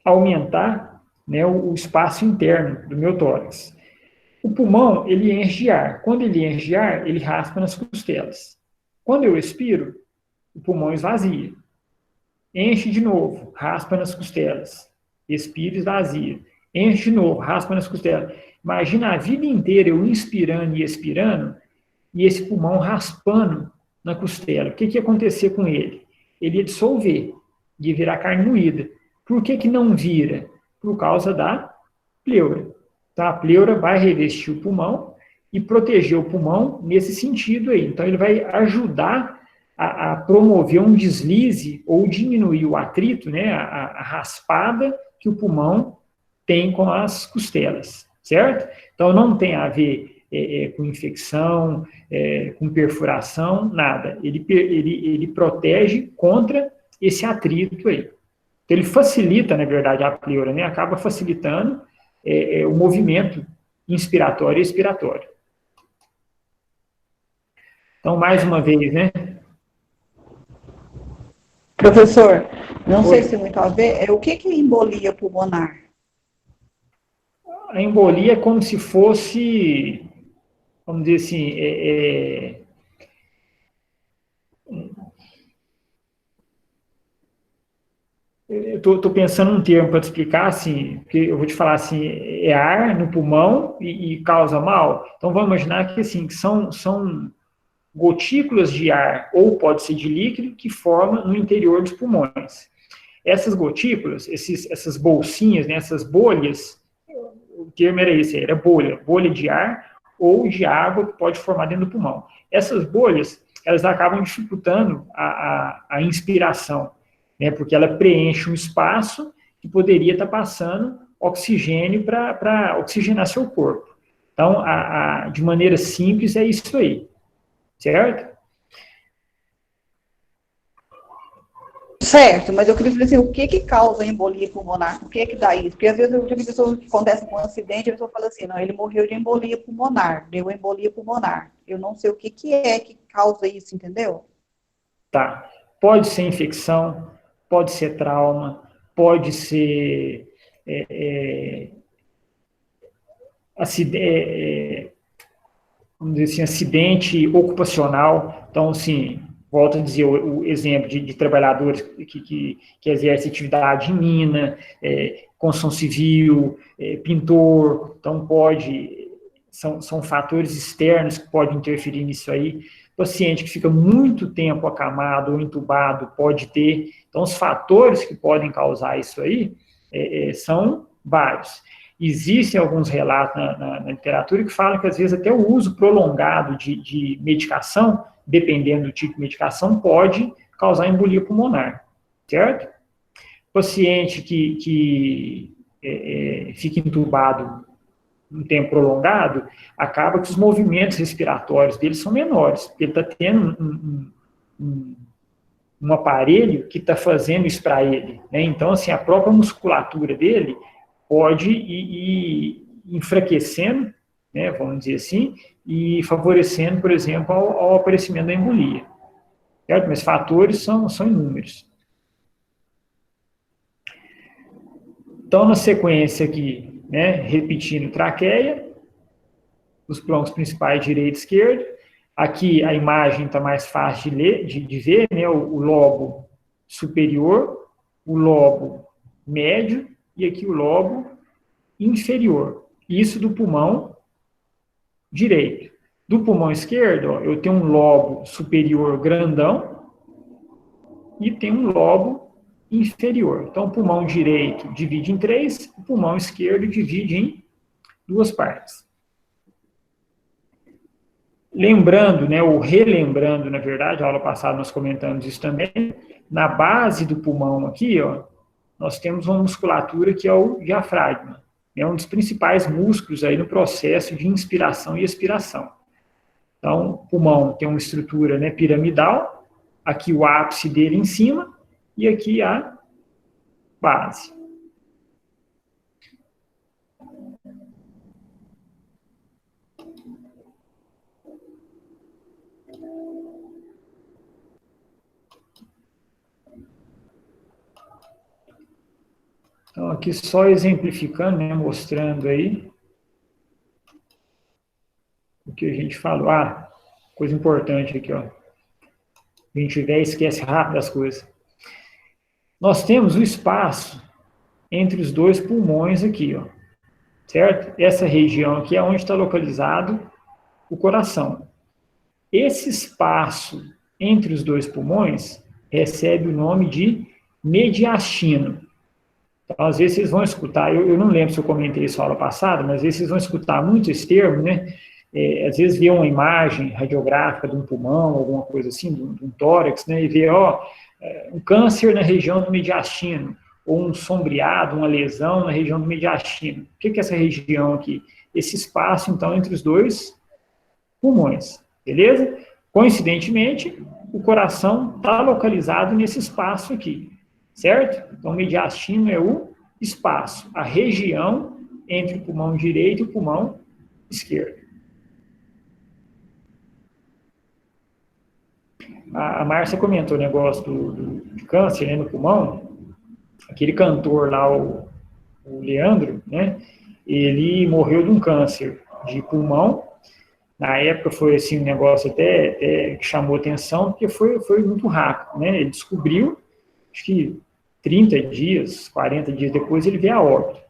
aumentar, né, o espaço interno do meu tórax. O pulmão, ele enche de ar. Quando ele enche de ar, ele raspa nas costelas. Quando eu expiro, o pulmão esvazia. Enche de novo, raspa nas costelas. Expira, esvazia. Enche de novo, raspa nas costelas. Imagina a vida inteira eu inspirando e expirando, e esse pulmão raspando na costela. O que ia acontecer com ele? Ele ia dissolver, ia virar carne moída. Por que não vira? Por causa da pleura. Então, a pleura vai revestir o pulmão e proteger o pulmão nesse sentido aí. Então, ele vai ajudar a promover um deslize ou diminuir o atrito, né, a raspada que o pulmão tem com as costelas, certo? Então, não tem a ver com infecção, com perfuração, nada. Ele protege contra esse atrito aí. Então, ele facilita, na verdade, a pleura, né, acaba facilitando o movimento inspiratório e expiratório. Então, mais uma vez, né? Professor, não sei se tem muito a ver, o que é embolia pulmonar? A embolia é como se fosse, vamos dizer assim, eu estou pensando um termo para te explicar, assim, porque eu vou te falar assim, é ar no pulmão e causa mal. Então, vamos imaginar que, assim, que são gotículas de ar, ou pode ser de líquido, que formam no interior dos pulmões. Essas gotículas, essas bolsinhas, né, essas bolhas, o termo era esse, era bolha de ar ou de água que pode formar dentro do pulmão. Essas bolhas, elas acabam dificultando a inspiração, né, porque ela preenche um espaço que poderia estar passando oxigênio para oxigenar seu corpo. Então, de maneira simples, é isso aí, certo? Certo, mas eu queria saber assim, o que causa embolia pulmonar? O que dá isso? Porque às vezes eu já vi pessoas que acontece com um acidente, a pessoa fala assim, não, ele morreu de embolia pulmonar, deu embolia pulmonar. Eu não sei o que é que causa isso, entendeu? Tá. Pode ser infecção, pode ser trauma, pode ser vamos dizer assim, acidente ocupacional. Então, assim, volto a dizer o exemplo de trabalhadores que exercem atividade em mina, construção civil, pintor. Então, são fatores externos que podem interferir nisso aí. Paciente que fica muito tempo acamado ou entubado pode ter. Então, os fatores que podem causar isso aí são vários. Existem alguns relatos na literatura que falam que, às vezes, até o uso prolongado de medicação, dependendo do tipo de medicação, pode causar embolia pulmonar, certo? Paciente que fica entubado um tempo prolongado, acaba que os movimentos respiratórios dele são menores, porque ele está tendo um aparelho que está fazendo isso para ele, né? Então, assim, a própria musculatura dele pode ir enfraquecendo, né, vamos dizer assim, e favorecendo, por exemplo, ao aparecimento da embolia. Certo? Mas fatores são inúmeros. Então, na sequência aqui, né, repetindo traqueia, os plâncons principais direito e esquerdo, Aqui a imagem está mais fácil de ler, de ver, né? O lobo superior, o lobo médio e aqui o lobo inferior. Isso do pulmão direito. Do pulmão esquerdo, ó, eu tenho um lobo superior grandão e tenho um lobo inferior. Então, o pulmão direito divide em 3, o pulmão esquerdo divide em 2 partes. Lembrando, né, ou relembrando, na verdade, a aula passada nós comentamos isso também, na base do pulmão aqui, ó, nós temos uma musculatura que é o diafragma. É um dos principais músculos aí no processo de inspiração e expiração. Então, o pulmão tem uma estrutura, né, piramidal, aqui o ápice dele em cima, e aqui a base. Então, aqui só exemplificando, né, mostrando aí o que a gente falou. Ah, coisa importante aqui, ó. A gente vê e esquece rápido as coisas. Nós temos o espaço entre os 2 pulmões aqui, ó, certo? Essa região aqui é onde está localizado o coração. Esse espaço entre os 2 pulmões recebe o nome de mediastino. Então, às vezes vocês vão escutar, eu não lembro se eu comentei isso na aula passada, mas às vezes vocês vão escutar muito esse termo, né? Às vezes vê uma imagem radiográfica de um pulmão, alguma coisa assim, de um tórax, né? E vê, ó, um câncer na região do mediastino, ou um sombreado, uma lesão na região do mediastino. O que é essa região aqui? Esse espaço, então, entre os 2 pulmões, beleza? Coincidentemente, o coração está localizado nesse espaço aqui, certo? Então, o mediastino é o espaço, a região entre o pulmão direito e o pulmão esquerdo. A Márcia comentou o negócio de câncer, né, no pulmão. Aquele cantor lá, o Leandro, né, ele morreu de um câncer de pulmão. Na época foi assim, um negócio até que chamou atenção, porque foi muito rápido, né? Ele descobriu, acho que 30 dias, 40 dias depois, ele veio a óbito.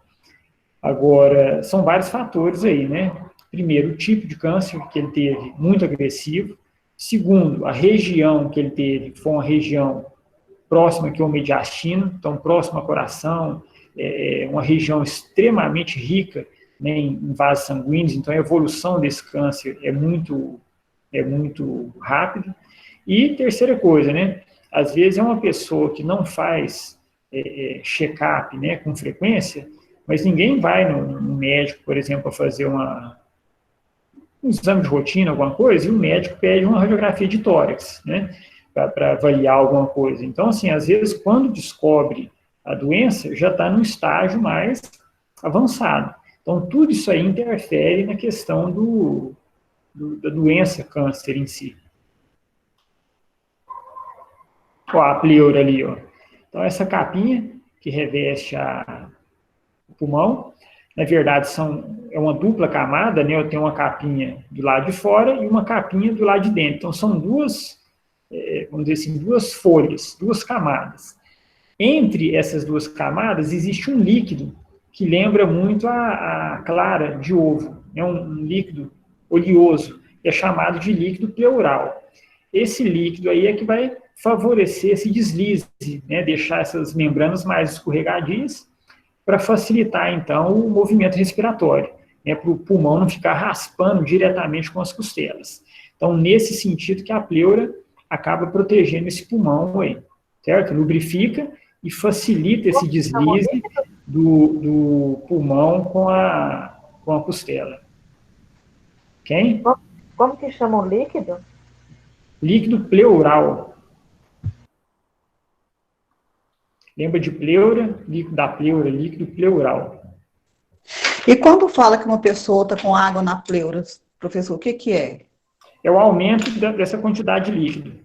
Agora, são vários fatores aí, né? Primeiro, o tipo de câncer que ele teve, muito agressivo. Segundo, a região que ele teve foi uma região próxima aqui ao mediastino, então próxima ao coração, uma região extremamente rica, né, em vasos sanguíneos, então a evolução desse câncer é muito rápida. E terceira coisa, né, às vezes é uma pessoa que não faz check-up, né, com frequência, mas ninguém vai no médico, por exemplo, para fazer um exame de rotina, alguma coisa, e o médico pede uma radiografia de tórax, né, para avaliar alguma coisa. Então, assim, às vezes, quando descobre a doença, já está num estágio mais avançado. Então, tudo isso aí interfere na questão da doença câncer em si. Ó, a pleura ali, ó. Então, essa capinha que reveste o pulmão, na verdade, é uma dupla camada, né? Eu tenho uma capinha do lado de fora e uma capinha do lado de dentro. Então, são duas, vamos dizer assim, 2 folhas, 2 camadas. Entre essas 2 camadas, existe um líquido que lembra muito a clara de ovo. É um líquido oleoso, que é chamado de líquido pleural. Esse líquido aí é que vai favorecer esse deslize, né? Deixar essas membranas mais escorregadias, para facilitar, então, o movimento respiratório, né, para o pulmão não ficar raspando diretamente com as costelas. Então, nesse sentido que a pleura acaba protegendo esse pulmão aí, certo? Lubrifica e facilita esse deslize do pulmão com a costela. Quem? Como que chama o líquido? Líquido pleural. Lembra de pleura, líquido da pleura, líquido pleural. E quando fala que uma pessoa está com água na pleura, professor, o que é? É o aumento dessa quantidade de líquido.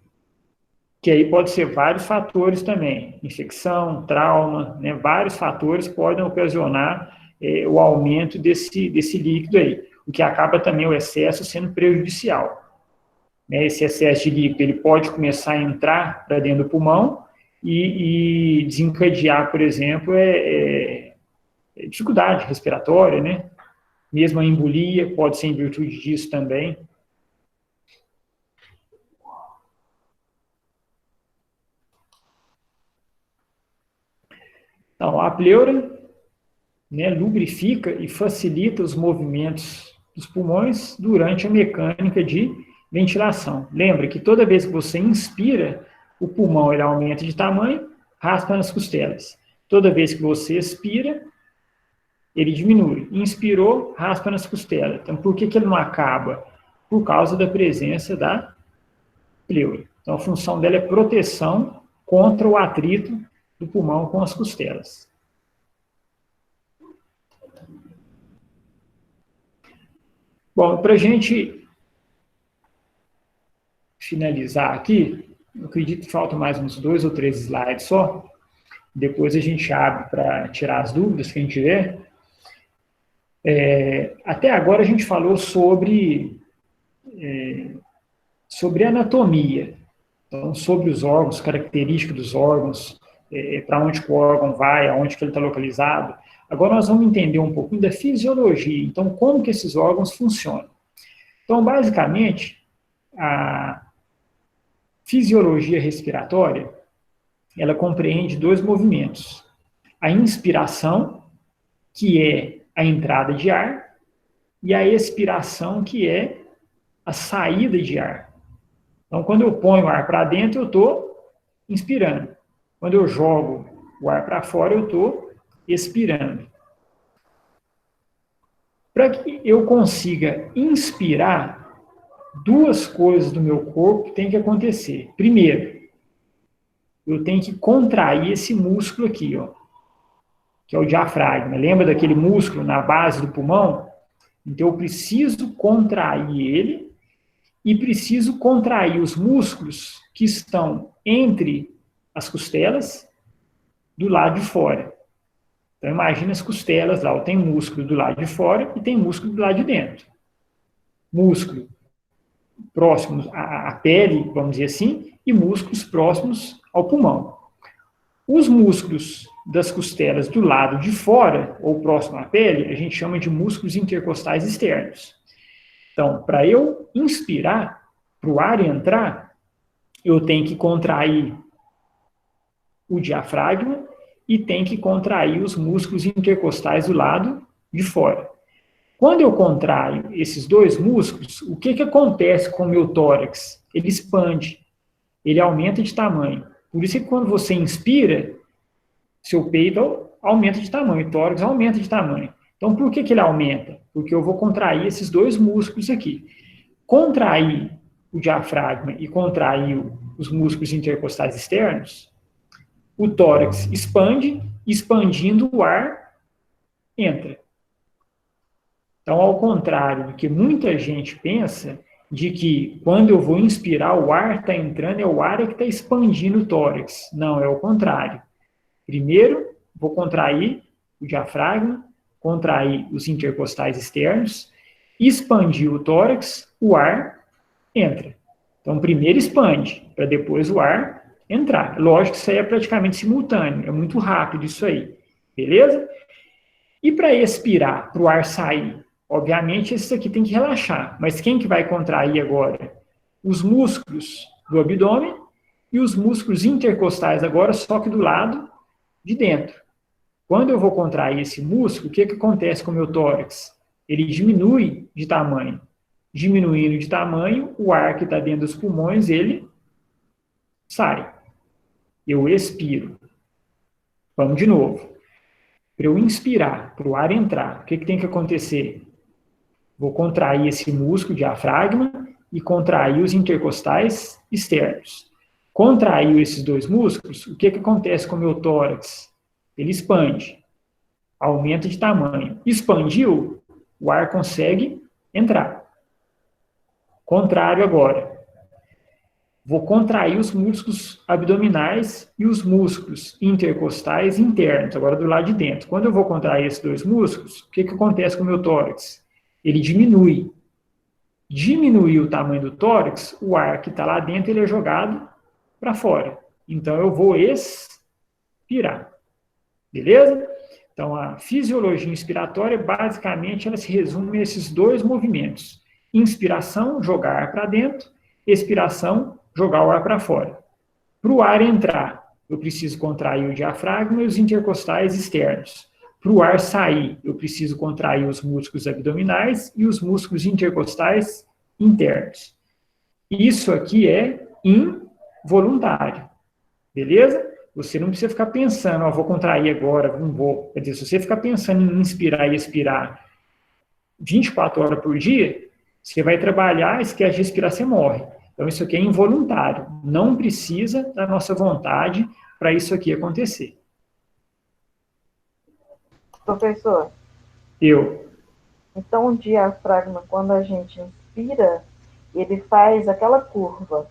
Que aí pode ser vários fatores também. Infecção, trauma, né? Vários fatores podem ocasionar o aumento desse líquido aí. O que acaba também o excesso sendo prejudicial. né, esse excesso de líquido ele pode começar a entrar para dentro do pulmão e desencadear, por exemplo, dificuldade respiratória, né? Mesmo a embolia pode ser em virtude disso também. Então, a pleura, né, lubrifica e facilita os movimentos dos pulmões durante a mecânica de ventilação. Lembra que toda vez que você inspira, o pulmão ele aumenta de tamanho, raspa nas costelas. Toda vez que você expira, ele diminui. Inspirou, raspa nas costelas. Então, por que ele não acaba? Por causa da presença da pleura. Então, a função dela é proteção contra o atrito do pulmão com as costelas. Bom, para a gente finalizar aqui, eu acredito que faltam mais uns 2 ou 3 slides só. Depois a gente abre para tirar as dúvidas que a gente tiver. Até agora a gente falou sobre anatomia, então, sobre os órgãos, características dos órgãos, para onde o órgão vai, aonde que ele está localizado. Agora nós vamos entender um pouquinho da fisiologia, então como que esses órgãos funcionam. Então, basicamente, a fisiologia respiratória, ela compreende 2 movimentos. A inspiração, que é a entrada de ar, e a expiração, que é a saída de ar. Então, quando eu ponho o ar para dentro, eu estou inspirando. Quando eu jogo o ar para fora, eu estou expirando. Para que eu consiga inspirar, 2 coisas do meu corpo têm que acontecer. Primeiro, eu tenho que contrair esse músculo aqui, ó, que é o diafragma. Lembra daquele músculo na base do pulmão? Então, eu preciso contrair ele e preciso contrair os músculos que estão entre as costelas do lado de fora. Então, imagina as costelas lá, tem músculo do lado de fora e tem músculo do lado de dentro. Músculo próximos à pele, vamos dizer assim, e músculos próximos ao pulmão. Os músculos das costelas do lado de fora, ou próximo à pele, a gente chama de músculos intercostais externos. Então, para eu inspirar, para o ar entrar, eu tenho que contrair o diafragma e tenho que contrair os músculos intercostais do lado de fora. Quando eu contraio esses 2 músculos, o que acontece com o meu tórax? Ele expande, ele aumenta de tamanho. Por isso que quando você inspira, seu peito aumenta de tamanho, o tórax aumenta de tamanho. Então, por que ele aumenta? Porque eu vou contrair esses 2 músculos aqui. Contrair o diafragma e contrair os músculos intercostais externos, o tórax expande, expandindo o ar entra. Então, ao contrário do que muita gente pensa, de que quando eu vou inspirar, o ar está entrando, é o ar que está expandindo o tórax. Não, é o contrário. Primeiro, vou contrair o diafragma, contrair os intercostais externos, expandir o tórax, o ar entra. Então, primeiro expande, para depois o ar entrar. Lógico que isso aí é praticamente simultâneo, é muito rápido isso aí, beleza? E para expirar, para o ar sair, obviamente esse aqui tem que relaxar, mas quem que vai contrair agora? Os músculos do abdômen e os músculos intercostais agora, só que do lado de dentro. Quando eu vou contrair esse músculo, o que acontece com o meu tórax? Ele diminui de tamanho. Diminuindo de tamanho, o ar que está dentro dos pulmões, ele sai. Eu expiro. Vamos de novo. Para eu inspirar, para o ar entrar, o que tem que acontecer? Vou contrair esse músculo, diafragma, e contrair os intercostais externos. Contraiu esses 2 músculos, o que acontece com o meu tórax? Ele expande, aumenta de tamanho. Expandiu, o ar consegue entrar. Contrário agora. Vou contrair os músculos abdominais e os músculos intercostais internos, agora do lado de dentro. Quando eu vou contrair esses 2 músculos, o que acontece com o meu tórax? Ele diminui. diminuir o tamanho do tórax, o ar que está lá dentro ele é jogado para fora. Então, eu vou expirar. Beleza? Então, a fisiologia inspiratória, basicamente, ela se resume a esses dois movimentos. Inspiração, jogar ar para dentro. Expiração, jogar o ar para fora. Para o ar entrar, eu preciso contrair o diafragma e os intercostais externos. Para o ar sair, eu preciso contrair os músculos abdominais e os músculos intercostais internos. Isso aqui é involuntário. Beleza? Você não precisa ficar pensando, ó, vou contrair agora, não vou. Quer dizer, se você ficar pensando em inspirar e expirar 24 horas por dia, você vai trabalhar, esquece de respirar, você morre. Então, isso aqui é involuntário. Não precisa da nossa vontade para isso aqui acontecer. Professor? Então, o diafragma, quando a gente inspira, ele faz aquela curva.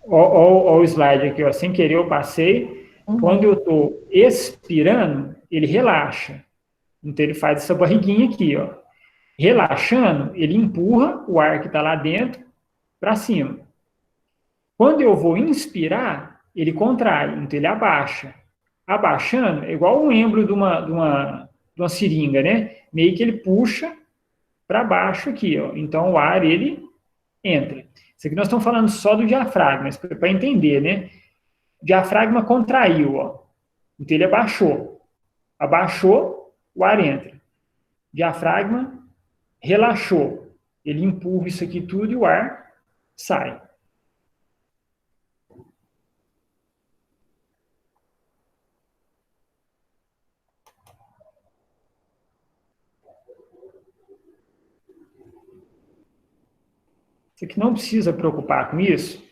Olha o slide aqui, ó. Sem querer eu passei. Quando eu estou expirando, ele relaxa. Então, ele faz essa barriguinha aqui, ó. Relaxando, ele empurra o ar que está lá dentro para cima. Quando eu vou inspirar, ele contrai, então ele abaixa. Abaixando, é igual um êmbolo de uma seringa, né? Meio que ele puxa para baixo aqui, ó. Então, o ar, ele entra. Isso aqui nós estamos falando só do diafragma, mas para entender, né? O diafragma contraiu, ó. Então, ele abaixou. Abaixou, o ar entra. Diafragma relaxou. Ele empurra isso aqui tudo e o ar sai. Você que não precisa preocupar com isso,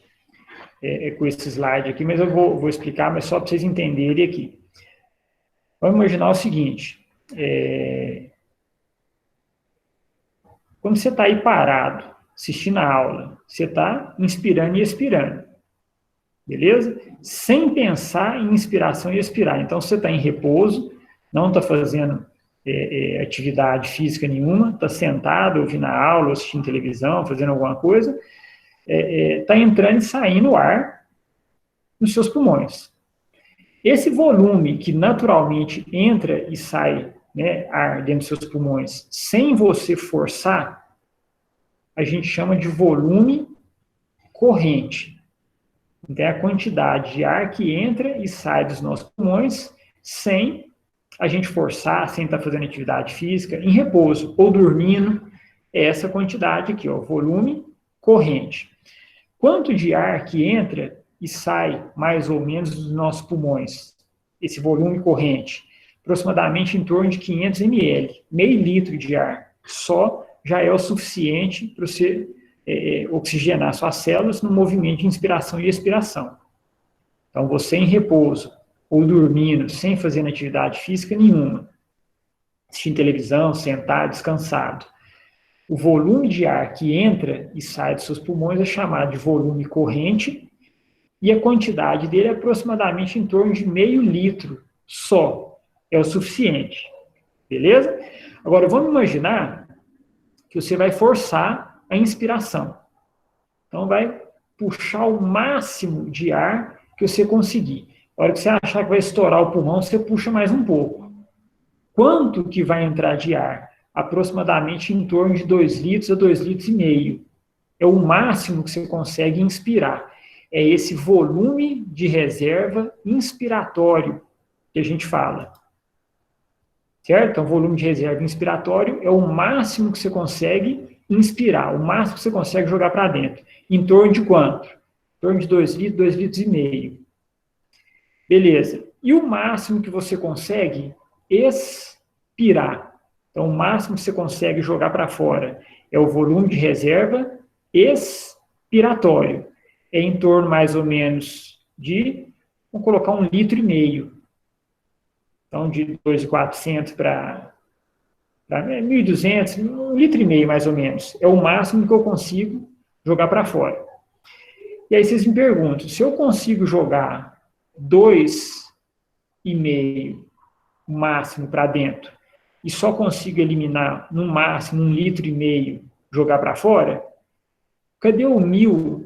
com esse slide aqui, mas eu vou explicar, mas só para vocês entenderem aqui. Vamos imaginar o seguinte, quando você está aí parado, assistindo a aula, você está inspirando e expirando, beleza? Sem pensar em inspiração e expirar. Então, você está em repouso, não está fazendo atividade física nenhuma, está sentado, ouvindo a aula, assistindo televisão, fazendo alguma coisa, está entrando e saindo ar nos seus pulmões. Esse volume que naturalmente entra e sai, né, ar dentro dos seus pulmões, sem você forçar, a gente chama de volume corrente. Então, é a quantidade de ar que entra e sai dos nossos pulmões sem a gente forçar, sem estar fazendo atividade física, em repouso ou dormindo, é essa quantidade aqui, ó, volume corrente. Quanto de ar que entra e sai, mais ou menos, dos nossos pulmões? Esse volume corrente, aproximadamente em torno de 500 ml, meio litro de ar, só já é o suficiente para você oxigenar suas células no movimento de inspiração e expiração. Então, você em repouso, ou dormindo, sem fazer atividade física nenhuma, assistindo televisão, sentado, descansado, o volume de ar que entra e sai dos seus pulmões é chamado de volume corrente, e a quantidade dele é aproximadamente em torno de meio litro só, é o suficiente, beleza? Agora, vamos imaginar que você vai forçar a inspiração. Então, vai puxar o máximo de ar que você conseguir. A hora que você achar que vai estourar o pulmão, você puxa mais um pouco. Quanto que vai entrar de ar? Aproximadamente em torno de 2 litros a 2,5 litros. É o máximo que você consegue inspirar. É esse volume de reserva inspiratório que a gente fala. Certo? Então, volume de reserva inspiratório é o máximo que você consegue inspirar, o máximo que você consegue jogar para dentro. Em torno de quanto? Em torno de 2 litros, 2,5 litros. Beleza. E o máximo que você consegue expirar? Então, o máximo que você consegue jogar para fora é o volume de reserva expiratório. É em torno, mais ou menos, de, vamos colocar 1,5 litro. Então, de 2.400 para 1.200, 1,5 litro, mais ou menos. É o máximo que eu consigo jogar para fora. E aí vocês me perguntam, se eu consigo jogar 2,5 máximo para dentro e só consigo eliminar, no máximo, 1,5 litro jogar para fora, cadê o 1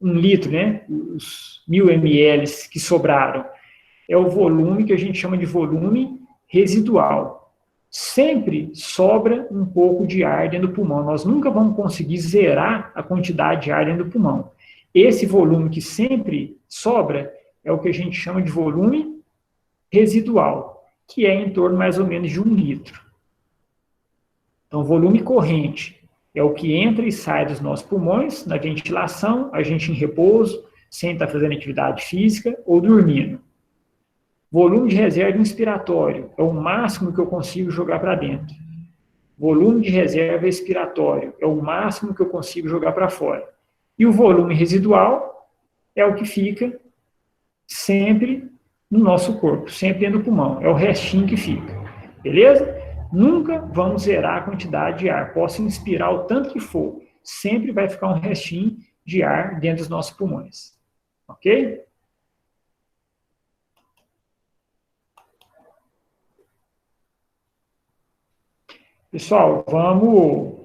litro, né? Os 1000 ml que sobraram? É o volume que a gente chama de volume residual. Sempre sobra um pouco de ar dentro do pulmão. Nós nunca vamos conseguir zerar a quantidade de ar dentro do pulmão. Esse volume que sempre sobra é o que a gente chama de volume residual, que é em torno mais ou menos de 1 litro. Então, volume corrente é o que entra e sai dos nossos pulmões, na ventilação, a gente em repouso, sem estar fazendo atividade física ou dormindo. Volume de reserva inspiratório é o máximo que eu consigo jogar para dentro. Volume de reserva expiratório é o máximo que eu consigo jogar para fora. E o volume residual é o que fica sempre no nosso corpo, sempre dentro do pulmão. É o restinho que fica. Beleza? Nunca vamos zerar a quantidade de ar. Posso inspirar o tanto que for. Sempre vai ficar um restinho de ar dentro dos nossos pulmões. Ok? Pessoal, vamos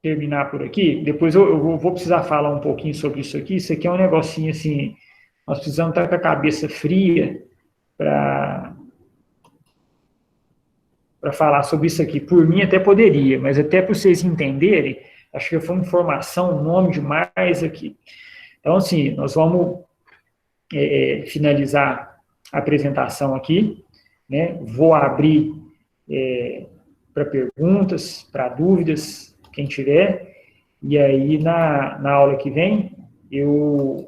terminar por aqui. Depois eu vou precisar falar um pouquinho sobre isso aqui. Isso aqui é um negocinho assim, nós precisamos estar com a cabeça fria para falar sobre isso aqui. Por mim até poderia, mas até para vocês entenderem, acho que foi uma informação, um nome demais aqui. Então, assim, nós vamos finalizar a apresentação aqui, né? Vou abrir para perguntas, para dúvidas, quem tiver, e aí na aula que vem eu